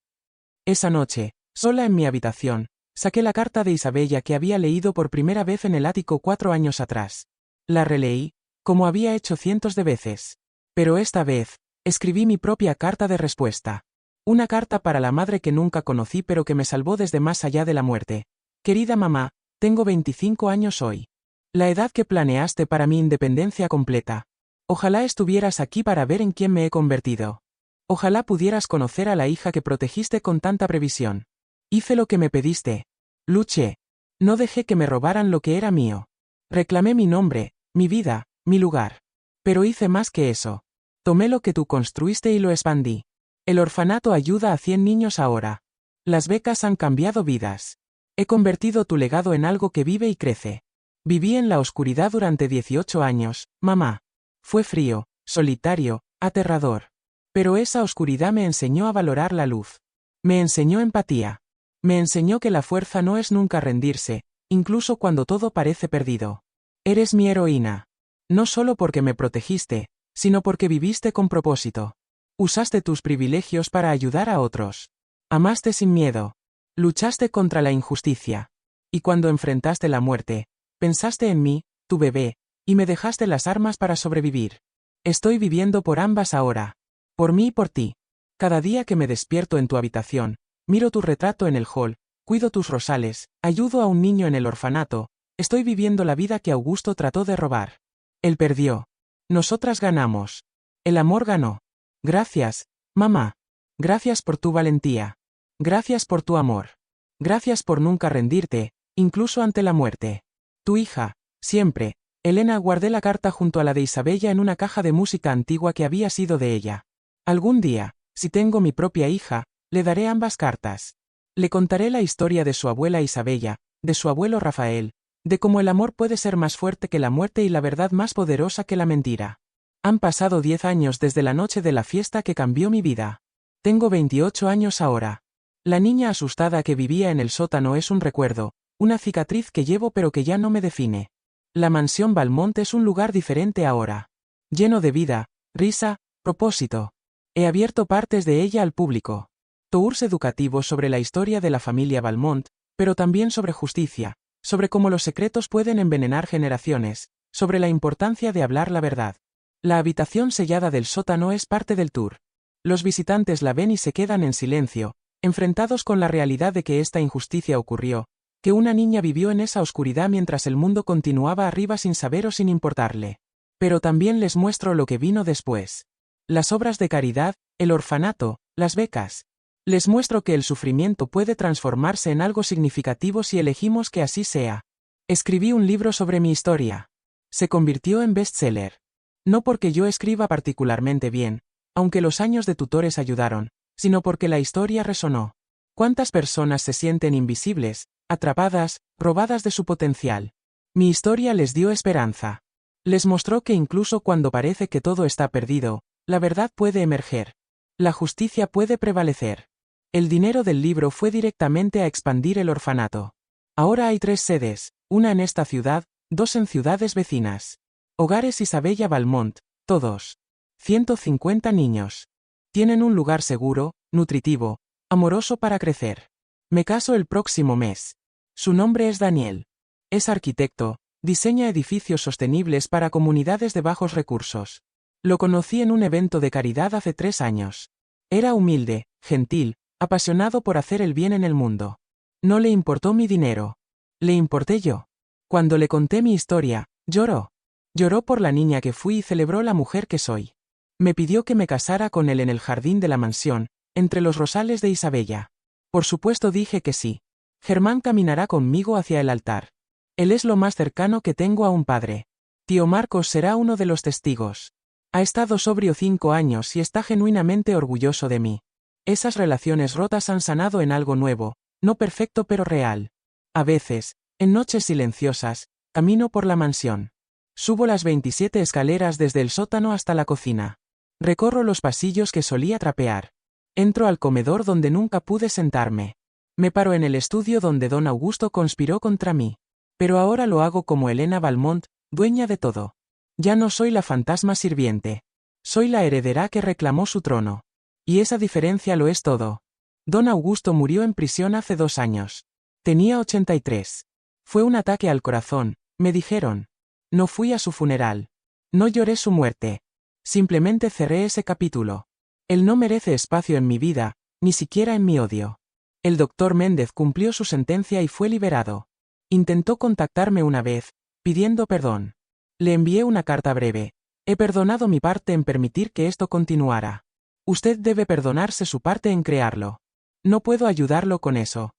Esa noche, sola en mi habitación, saqué la carta de Isabella que había leído por primera vez en el ático 4 años atrás. La releí, como había hecho cientos de veces. Pero esta vez, escribí mi propia carta de respuesta. Una carta para la madre que nunca conocí pero que me salvó desde más allá de la muerte. Querida mamá, tengo 25 años hoy. La edad que planeaste para mi independencia completa. Ojalá estuvieras aquí para ver en quién me he convertido. Ojalá pudieras conocer a la hija que protegiste con tanta previsión. Hice lo que me pediste. Luché. No dejé que me robaran lo que era mío. Reclamé mi nombre, mi vida, mi lugar. Pero hice más que eso. Tomé lo que tú construiste y lo expandí. El orfanato ayuda a 100 niños ahora. Las becas han cambiado vidas. He convertido tu legado en algo que vive y crece. Viví en la oscuridad durante 18 años, mamá. Fue frío, solitario, aterrador. Pero esa oscuridad me enseñó a valorar la luz. Me enseñó empatía. Me enseñó que la fuerza no es nunca rendirse, incluso cuando todo parece perdido. Eres mi heroína. No solo porque me protegiste, sino porque viviste con propósito. Usaste tus privilegios para ayudar a otros. Amaste sin miedo. Luchaste contra la injusticia. Y cuando enfrentaste la muerte, pensaste en mí, tu bebé, y me dejaste las armas para sobrevivir. Estoy viviendo por ambas ahora. Por mí y por ti. Cada día que me despierto en tu habitación, miro tu retrato en el hall, cuido tus rosales, ayudo a un niño en el orfanato, estoy viviendo la vida que Augusto trató de robar. Él perdió. Nosotras ganamos. El amor ganó. Gracias, mamá. Gracias por tu valentía. Gracias por tu amor. Gracias por nunca rendirte, incluso ante la muerte. Tu hija, siempre. Elena. Guardé la carta junto a la de Isabella en una caja de música antigua que había sido de ella. Algún día, si tengo mi propia hija, le daré ambas cartas. Le contaré la historia de su abuela Isabella, de su abuelo Rafael, de cómo el amor puede ser más fuerte que la muerte y la verdad más poderosa que la mentira. Han pasado 10 años desde la noche de la fiesta que cambió mi vida. Tengo 28 años ahora. La niña asustada que vivía en el sótano es un recuerdo, una cicatriz que llevo pero que ya no me define. La mansión Valmont es un lugar diferente ahora. Lleno de vida, risa, propósito. He abierto partes de ella al público. Tours educativos sobre la historia de la familia Valmont, pero también sobre justicia, sobre cómo los secretos pueden envenenar generaciones, sobre la importancia de hablar la verdad. La habitación sellada del sótano es parte del tour. Los visitantes la ven y se quedan en silencio, enfrentados con la realidad de que esta injusticia ocurrió, que una niña vivió en esa oscuridad mientras el mundo continuaba arriba sin saber o sin importarle. Pero también les muestro lo que vino después. Las obras de caridad, el orfanato, las becas. Les muestro que el sufrimiento puede transformarse en algo significativo si elegimos que así sea. Escribí un libro sobre mi historia. Se convirtió en bestseller. No porque yo escriba particularmente bien, aunque los años de tutores ayudaron, sino porque la historia resonó. ¿Cuántas personas se sienten invisibles, atrapadas, robadas de su potencial? Mi historia les dio esperanza. Les mostró que incluso cuando parece que todo está perdido, la verdad puede emerger. La justicia puede prevalecer. El dinero del libro fue directamente a expandir el orfanato. Ahora hay 3 sedes, una en esta ciudad, 2 en ciudades vecinas. Hogares Isabella Valmont, todos. 150 niños. Tienen un lugar seguro, nutritivo, amoroso para crecer. Me caso el próximo mes. Su nombre es Daniel. Es arquitecto, diseña edificios sostenibles para comunidades de bajos recursos. Lo conocí en un evento de caridad hace 3 años. Era humilde, gentil, apasionado por hacer el bien en el mundo. No le importó mi dinero. Le importé yo. Cuando le conté mi historia, lloró. Lloró por la niña que fui y celebró la mujer que soy. Me pidió que me casara con él en el jardín de la mansión, entre los rosales de Isabella. Por supuesto dije que sí. Germán caminará conmigo hacia el altar. Él es lo más cercano que tengo a un padre. Tío Marcos será uno de los testigos. Ha estado sobrio 5 años y está genuinamente orgulloso de mí. Esas relaciones rotas han sanado en algo nuevo, no perfecto pero real. A veces, en noches silenciosas, camino por la mansión. Subo las 27 escaleras desde el sótano hasta la cocina. Recorro los pasillos que solía trapear. Entro al comedor donde nunca pude sentarme. Me paro en el estudio donde don Augusto conspiró contra mí. Pero ahora lo hago como Elena Valmont, dueña de todo. Ya no soy la fantasma sirviente. Soy la heredera que reclamó su trono. Y esa diferencia lo es todo. Don Augusto murió en prisión hace 2 años. Tenía 83. Fue un ataque al corazón, me dijeron. No fui a su funeral. No lloré su muerte. Simplemente cerré ese capítulo. Él no merece espacio en mi vida, ni siquiera en mi odio. El doctor Méndez cumplió su sentencia y fue liberado. Intentó contactarme una vez, pidiendo perdón. Le envié una carta breve. He perdonado mi parte en permitir que esto continuara. Usted debe perdonarse su parte en crearlo. No puedo ayudarlo con eso.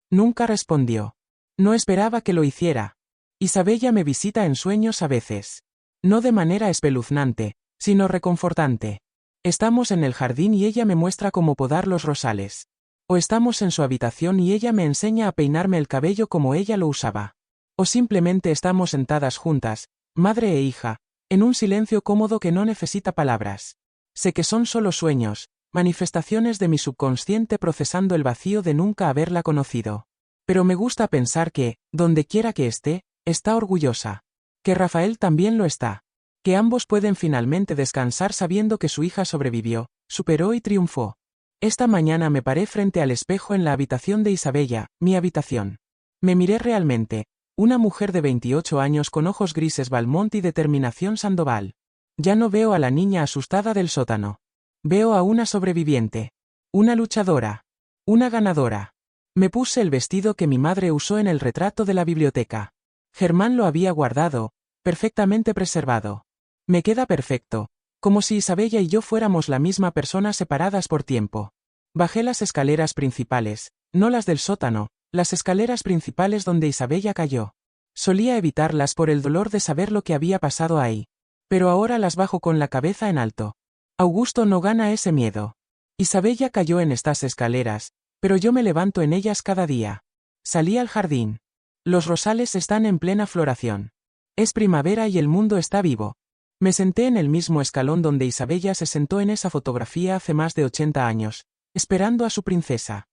Nunca respondió. No esperaba que lo hiciera. Isabella me visita en sueños a veces. No de manera espeluznante, sino reconfortante. Estamos en el jardín y ella me muestra cómo podar los rosales. O estamos en su habitación y ella me enseña a peinarme el cabello como ella lo usaba. O simplemente estamos sentadas juntas, madre e hija, en un silencio cómodo que no necesita palabras. Sé que son solo sueños, manifestaciones de mi subconsciente procesando el vacío de nunca haberla conocido. Pero me gusta pensar que, donde quiera que esté, está orgullosa. Que Rafael también lo está. Que ambos pueden finalmente descansar sabiendo que su hija sobrevivió, superó y triunfó. Esta mañana me paré frente al espejo en la habitación de Isabella, mi habitación. Me miré realmente. Una mujer de 28 años con ojos grises Valmont y determinación Sandoval. Ya no veo a la niña asustada del sótano. Veo a una sobreviviente. Una luchadora. Una ganadora. Me puse el vestido que mi madre usó en el retrato de la biblioteca. Germán lo había guardado, perfectamente preservado. Me queda perfecto, como si Isabella y yo fuéramos la misma persona separadas por tiempo. Bajé las escaleras principales, no las del sótano, las escaleras principales donde Isabella cayó. Solía evitarlas por el dolor de saber lo que había pasado ahí. Pero ahora las bajo con la cabeza en alto. Augusto no gana ese miedo. Isabella cayó en estas escaleras, pero yo me levanto en ellas cada día. Salí al jardín. Los rosales están en plena floración. Es primavera y el mundo está vivo. Me senté en el mismo escalón donde Isabella se sentó en esa fotografía hace más de 80 años, esperando a su princesa.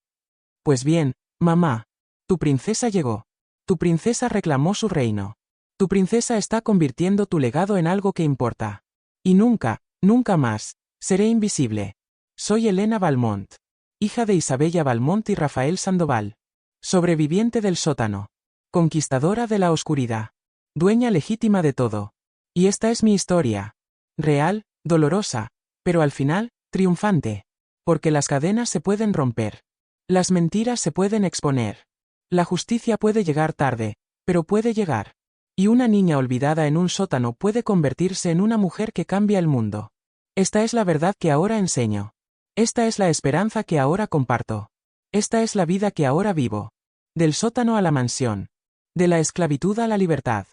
Pues bien, mamá. Tu princesa llegó. Tu princesa reclamó su reino. Tu princesa está convirtiendo tu legado en algo que importa. Y nunca, nunca más, seré invisible. Soy Elena Valmont. Hija de Isabella Valmont y Rafael Sandoval. Sobreviviente del sótano. Conquistadora de la oscuridad. Dueña legítima de todo. Y esta es mi historia. Real, dolorosa, pero al final, triunfante. Porque las cadenas se pueden romper. Las mentiras se pueden exponer. La justicia puede llegar tarde, pero puede llegar. Y una niña olvidada en un sótano puede convertirse en una mujer que cambia el mundo. Esta es la verdad que ahora enseño. Esta es la esperanza que ahora comparto. Esta es la vida que ahora vivo. Del sótano a la mansión. De la esclavitud a la libertad.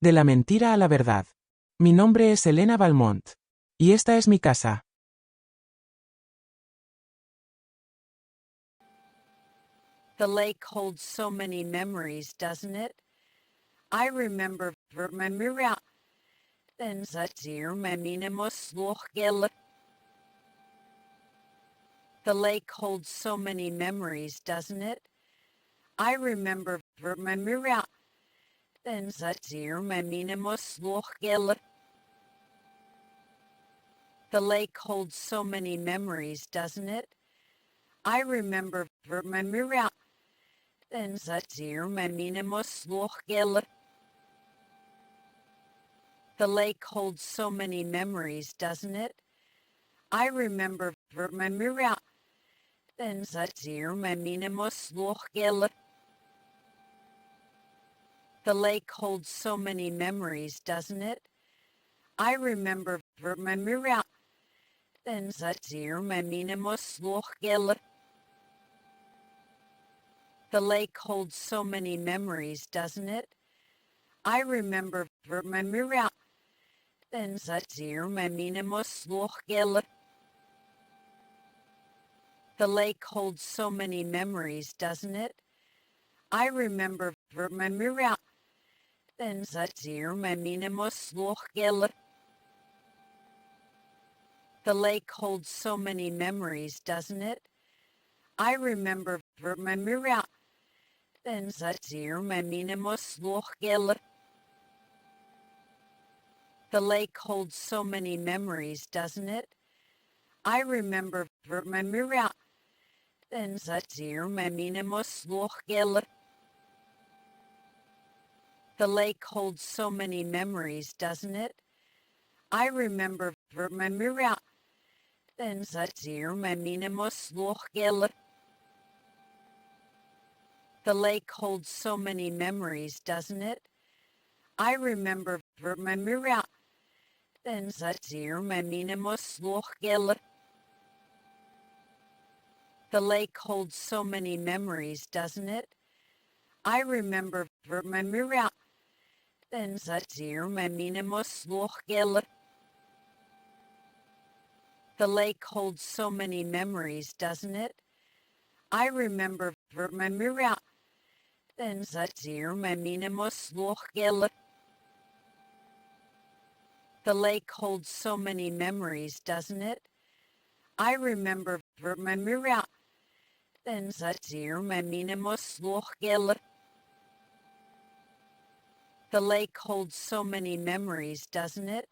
De la mentira a la verdad. Mi nombre es Elena Valmont. Y esta es mi casa. The lake holds so many memories, doesn't it? I remember Vermemira and Zatir Meminemos Lochgel. The lake holds so many memories, doesn't it? I remember Vermemira and Zatir Meminemos Lochgel. The lake holds so many memories, doesn't it? I remember Vermemira and Zatir Meminemos Lochgel. The lake holds so many memories, doesn't it? I remember Vermemira and Zatir Meminemos Lochgel. The lake holds so many memories, doesn't it? I remember Vermemira and Zatir Meminemos Lochgel. The lake holds so many memories, doesn't it? I remember Vermemira and Zatir Meminemos Lochgel. The lake holds so many memories, doesn't it? I remember Vermemira and Zatir Meminemos Lochgel. The lake holds so many memories, doesn't it? I remember Vermemira and Zatir Meminemos Lochgel. The lake holds so many memories, doesn't it? I remember Vermemira and Zatir Meminemos Lochgel. The lake holds so many memories, doesn't it? I remember Vermemira and Zatir Meminemos Lochgel. The lake holds so many memories, doesn't it? I remember Vermemira and Zatir Meminemos Lochgel. The lake holds so many memories, doesn't it? I remember Vermemira and Zatir Meminemos Lochgel. The lake holds so many memories, doesn't it? I remember Vermemira then zatir meminimos lochgele. The lake holds so many memories, doesn't it? I remember Vermemira. Then zatir meminimos lochgele. The lake holds so many memories, doesn't it?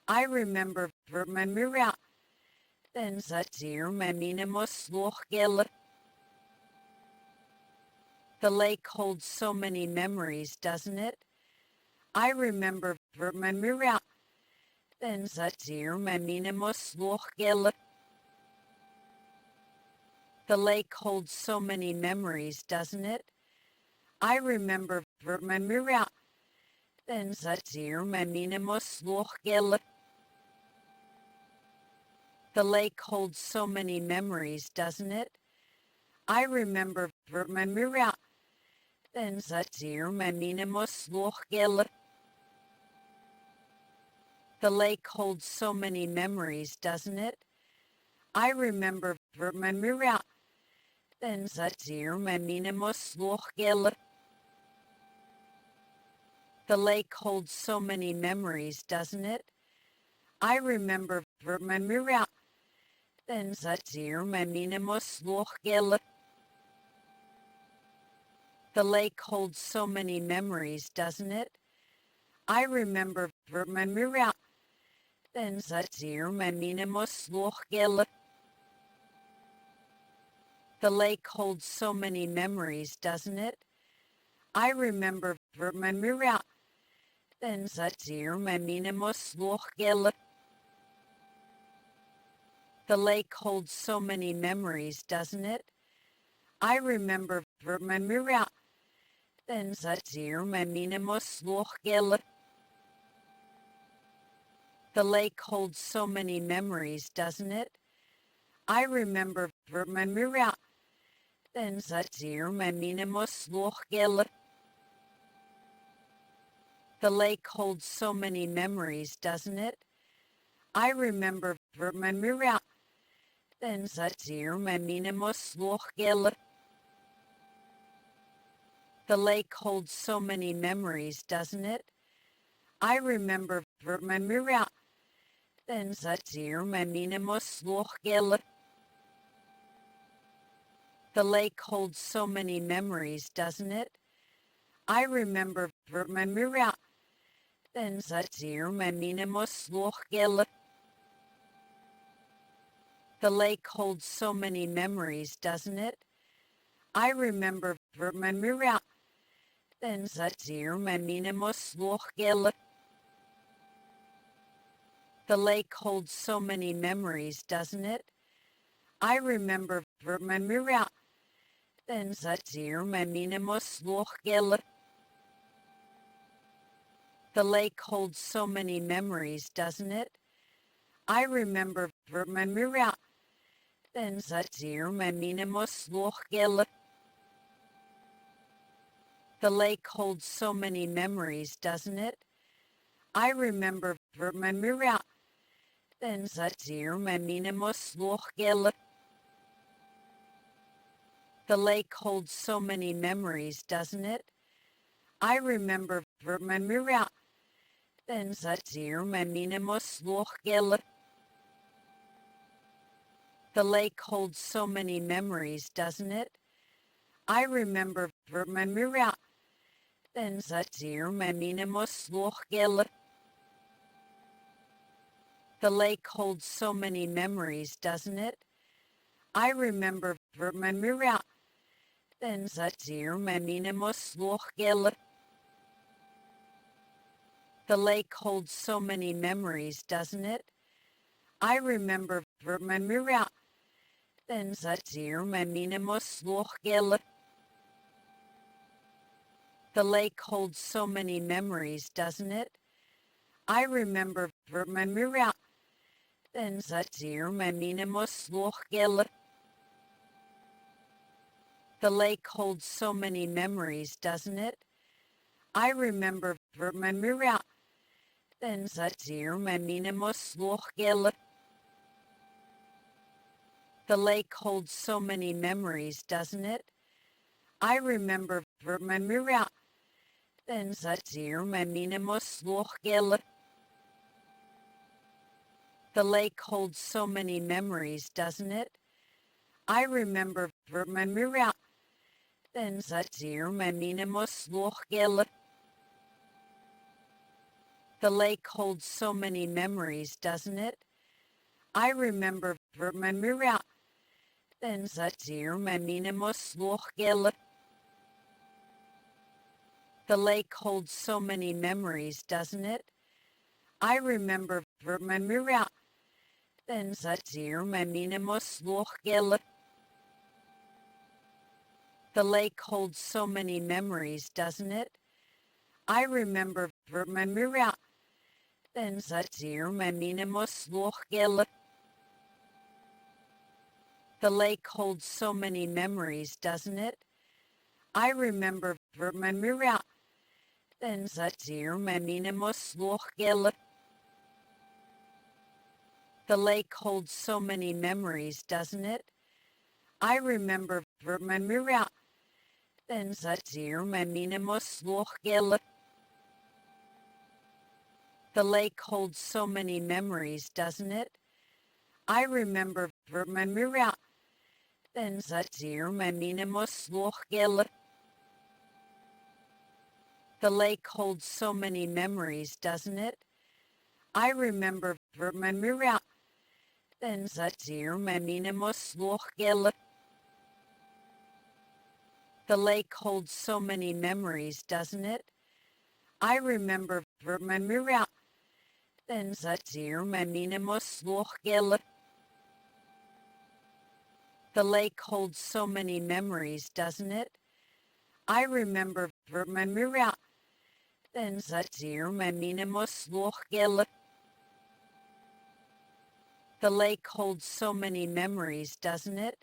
I remember Vermemira. Then zatir meminimos lochgele. The lake holds so many memories, doesn't it? I remember Vermemira. Then zatir meminimos lochgele. The lake holds so many memories, doesn't it? I remember Vermemira. Then zatir meminimos lochgele. The lake holds so many memories, doesn't it? I remember Vermemira. Then zatir meminimos lochgele. The lake holds so many memories, doesn't it? I remember Vermemira. Then zatir meminimos lochgele. The lake holds so many memories, doesn't it? I remember Vermemira. Then zatir meminimos lochgele. The lake holds so many memories, doesn't it? I remember Vermemira. Then zatir meminimos lochgele. The lake holds so many memories, doesn't it? I remember Vermemira. Then zatir meminimos lochgele. The lake holds so many memories, doesn't it? I remember Vermemira. Then zatir meminimos lochgele. The lake holds so many memories, doesn't it? I remember Vermemira. Then zatir meminimos lochgele. The lake holds so many memories, doesn't it? I remember Vermemira. Then zatir meminimos lochgele. The lake holds so many memories, doesn't it? I remember Vermemira. Then zatir meminimos lochgele. The lake holds so many memories, doesn't it? I remember Vermemira. Then zatir meminimos lochgele. The lake holds so many memories, doesn't it? I remember Vermemira. Then zatir meminimos lochgele. The lake holds so many memories, doesn't it? I remember Vermemira. Then zatir meminimos lochgele. The lake holds so many memories, doesn't it? I remember Vermemira. Then zatir meminimos lochgele. The lake holds so many memories, doesn't it? I remember Vermemira. Then zatir meminimos lochgele. The lake holds so many memories, doesn't it? I remember Vermemira. Then zatir meminimos lochgele. The lake holds so many memories, doesn't it? I remember Vermemira. Then zatir meminimos lochgele. The lake holds so many memories, doesn't it? I remember Vermemira. Then zatir meminimos lochgele. The lake holds so many memories, doesn't it? I remember Vermemira. Then zatir meminimos lochgele. The lake holds so many memories, doesn't it? I remember Vermemira. Then zatir meminimos lochgele. The lake holds so many memories, doesn't it? I remember Vermemira. Then zatir meminimos lochgele. The lake holds so many memories, doesn't it? I remember vermemira. Then zatir meminimos lochgil. The lake holds so many memories, doesn't it? I remember vermemira. Then zatir meminimos lochgil. The lake holds so many memories, doesn't it? I remember vermemira. Then zatir meminimos lochgil. The lake holds so many memories, doesn't it? I remember vermemira. Then zatir meminimos lochgil. The lake holds so many memories, doesn't it? I remember vermemira. Then zatir meminimos lochgil. The lake holds so many memories, doesn't it? I remember vermemira. Then zatir meminimos lochgil. The lake holds so many memories, doesn't it? I remember vermemira. Then zatir meminimos lochgil. The lake holds so many memories, doesn't it? I remember vermemira. Then zatir meminimos lochgil. The lake holds so many memories, doesn't it? I remember vermemira. Then zatir meminimos lochgil. The lake holds so many memories, doesn't it? I remember vermemira. Then zatir meminimos lochgil. The lake holds so many memories, doesn't it? I remember vermemira. Then zatir meminimos lochgil. The lake holds so many memories, doesn't it?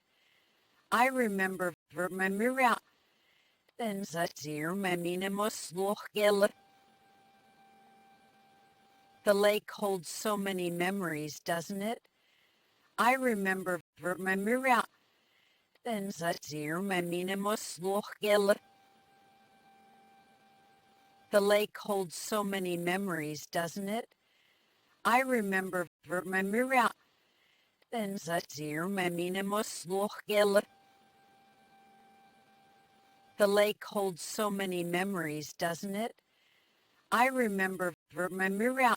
I remember vermemira. Then zatir meminimos lochgil. The lake holds so many memories, doesn't it? I remember vermemira. Then zatir meminimos lochgil. The lake holds so many memories, doesn't it? I remember vermemira. Then zatir meminimos lochgil. The lake holds so many memories, doesn't it? I remember vermemira.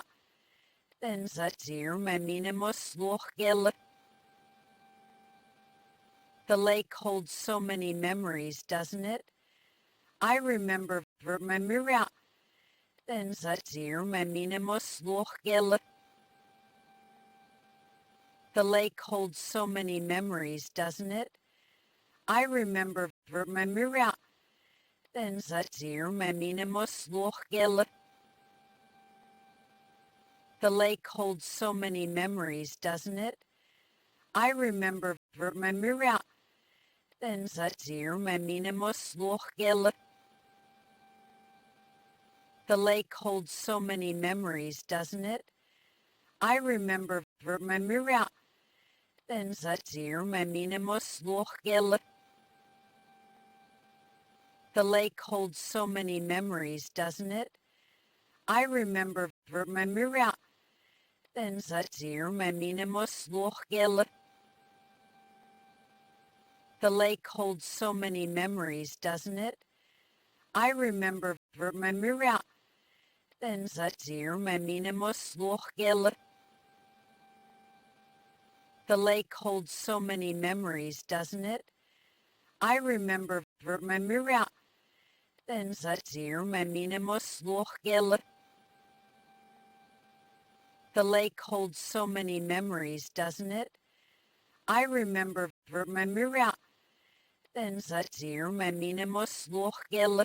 Then zatir meminimos lochgil. The lake holds so many memories, doesn't it? I remember vermemira. Then zatir meminimos lochgil. The lake holds so many memories, doesn't it? I remember vermemira. Then zatir meminimos lochgil. The lake holds so many memories, doesn't it? I remember vermemira. Then zatir meminimos lochgil. The lake holds so many memories, doesn't it? I remember vermemira. Then zatir meminimos lochgil. The lake holds so many memories, doesn't it? I remember vermemira. Then zatir meminimos lochgil. The lake holds so many memories, doesn't it? I remember vermemira. Then zatir meminimos lochgil. The lake holds so many memories, doesn't it? I remember vermemira. Then zatir meminimos lochgil. The lake holds so many memories, doesn't it? I remember vermemira. Then zatir meminimos lochgil.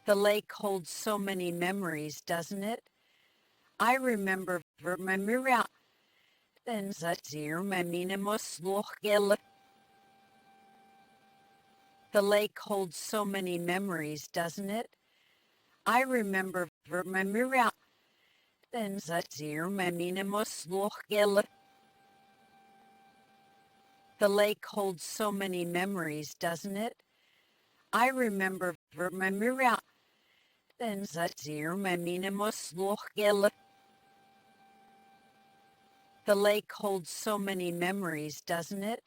The lake holds so many memories, doesn't it? I remember vermemira. Then zatir meminimos lochgil. The lake holds so many memories, doesn't it? I remember vermemira. Then zatir meminimos lochgil. The lake holds so many memories, doesn't it? I remember Vermemira. Then Zatir Maminimus Lochgel. The lake holds so many memories, doesn't it?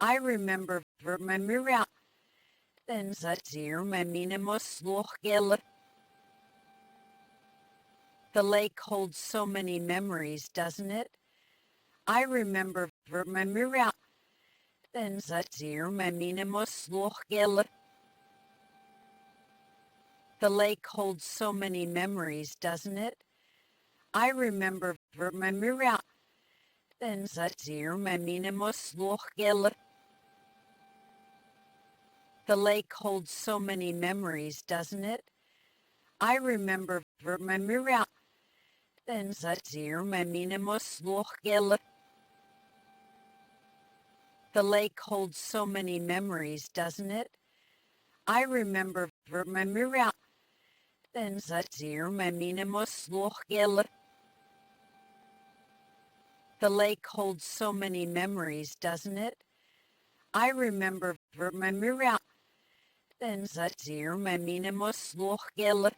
I remember Vermemira. Then Zatir Maminimus Lochgel. The lake holds so many memories, doesn't it? I remember Vermemira. Then Zatir Maminimus Lochgel. The lake holds so many memories, doesn't it? I remember Vermemira. Then Zatir Maminimus Lochgel. The lake holds so many memories, doesn't it? I remember Vermemira. Then Zatir Maminimus Lochgel. The lake holds so many memories, doesn't it? I remember Vermemira. Then Zatir Maminimus Lochgel. The lake holds so many memories, doesn't it? I remember Vermemira. Then Zatir Maminimus Lochgel.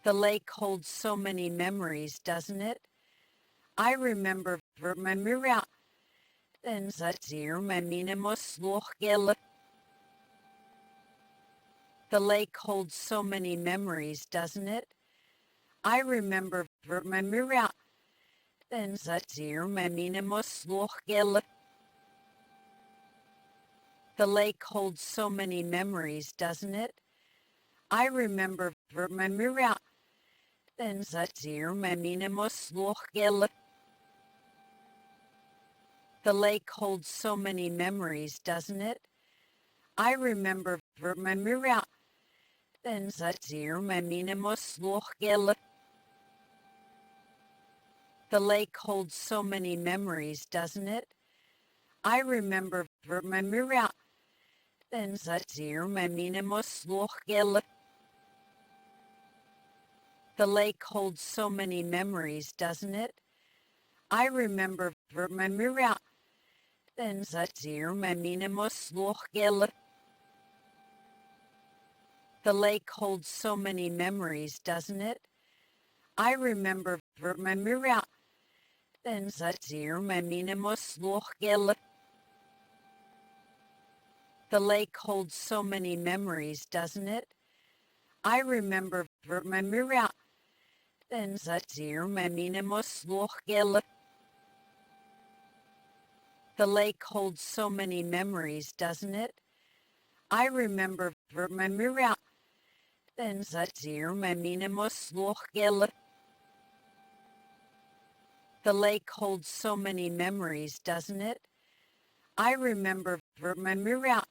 The lake holds so many memories, doesn't it? I remember Vermemira. Then Zatir Maminimus Lochgel. The lake holds so many memories, doesn't it? I remember Vermemira. Then Zatir Maminimus Lochgel. The lake holds so many memories, doesn't it? I remember Vermemira. Then Zatir Maminimus Lochgel. The lake holds so many memories, doesn't it? I remember Vermemira. Then Zatir Maminimus Lochgel. The lake holds so many memories, doesn't it? I remember Vermemira. Then Zatir Maminimus Lochgel. The lake holds so many memories, doesn't it? I remember Vermemira. Then Zatir Maminimus Lochgel. The lake holds so many memories, doesn't it? I remember Vermemira. Then Zatir Maminimus Lochgel. The lake holds so many memories, doesn't it? I remember Vermemira. Then Zatir Maminimus Lochgel. The lake holds so many memories, doesn't it? I remember Vermemira. Then Zatir Maminimus Lochgel. The lake holds so many memories, doesn't it? I remember Vermemira.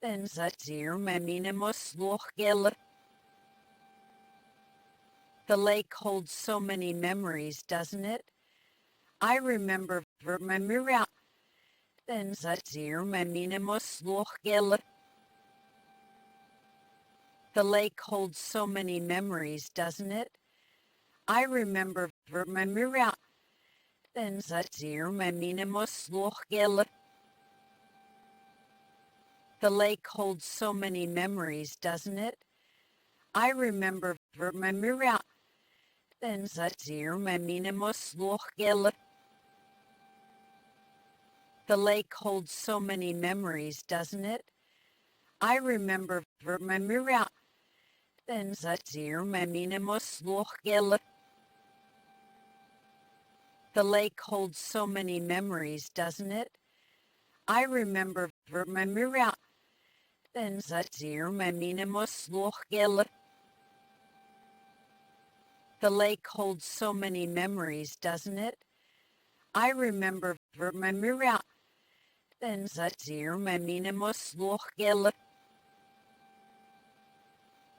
Then Zatir Maminimus Lochgel. The lake holds so many memories, doesn't it? I remember Vermemira. Then Zatir Maminimus Lochgel. The lake holds so many memories, doesn't it? I remember Vermemira. Then Zatir Maminimus Lochgel. The lake holds so many memories, doesn't it? I remember Vermemira. Then Zatir Maminimus Lochgel. The lake holds so many memories, doesn't it? I remember Vermemira. Then Zatir Maminimus Lochgel. The lake holds so many memories, doesn't it? I remember Vermemira. Then Zatir Maminimus Lochgel. The lake holds so many memories, doesn't it? I remember Vermemira. Then Zatir Maminimus Lochgel.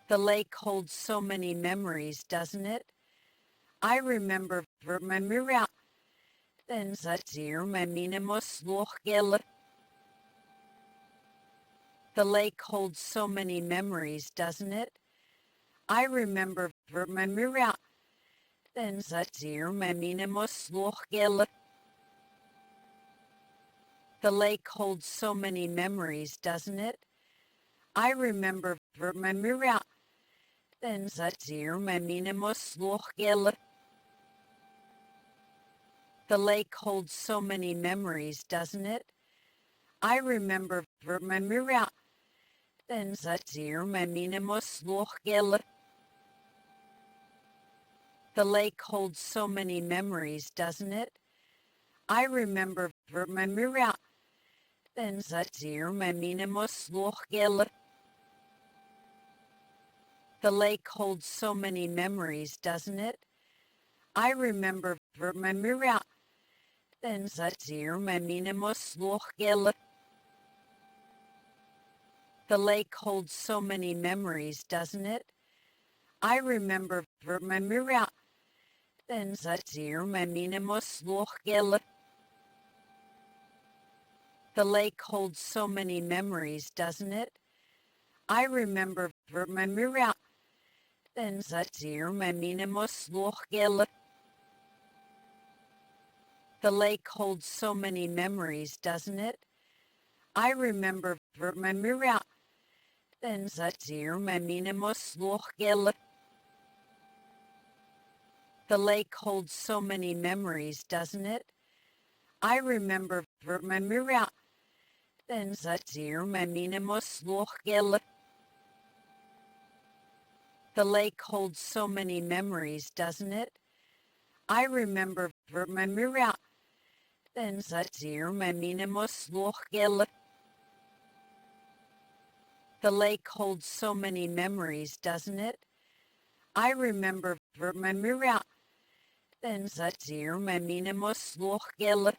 The lake holds so many memories, doesn't it? I remember Vermemira. Then Zatir Maminimus Lochgel. The lake holds so many memories, doesn't it? I remember Vermemira. Then Zatir Maminimus Lochgel. The lake holds so many memories, doesn't it? I remember Vermemira. Then Zatir Meminemos Lochgel. The lake holds so many memories, doesn't it? I remember Vermemira. Then Zatir Meminemos Lochgel. The lake holds so many memories, doesn't it? I remember Vermemira. Then Zatir Meminemos Lochgel. The lake holds so many memories, doesn't it? I remember Vermemira. Then Zatir Meminemos Lochgel. The lake holds so many memories, doesn't it? I remember Vermemira. Then Zatir Meminemos Lochgel. The lake holds so many memories, doesn't it? I remember Vermemira. Then Zatir Meminemos Lochgel. The lake holds so many memories, doesn't it? I remember Vermemira. Then Zatir Meminemos Lochgel. The lake holds so many memories, doesn't it? I remember Vermemira. Then Zatir Meminemos Lochgel. The lake holds so many memories, doesn't it? I remember Vermemira. Then Zatir Meminemos Lochgel. The lake holds so many memories, doesn't it? I remember Vermemira. Then Zatir Meminemos Lochgel.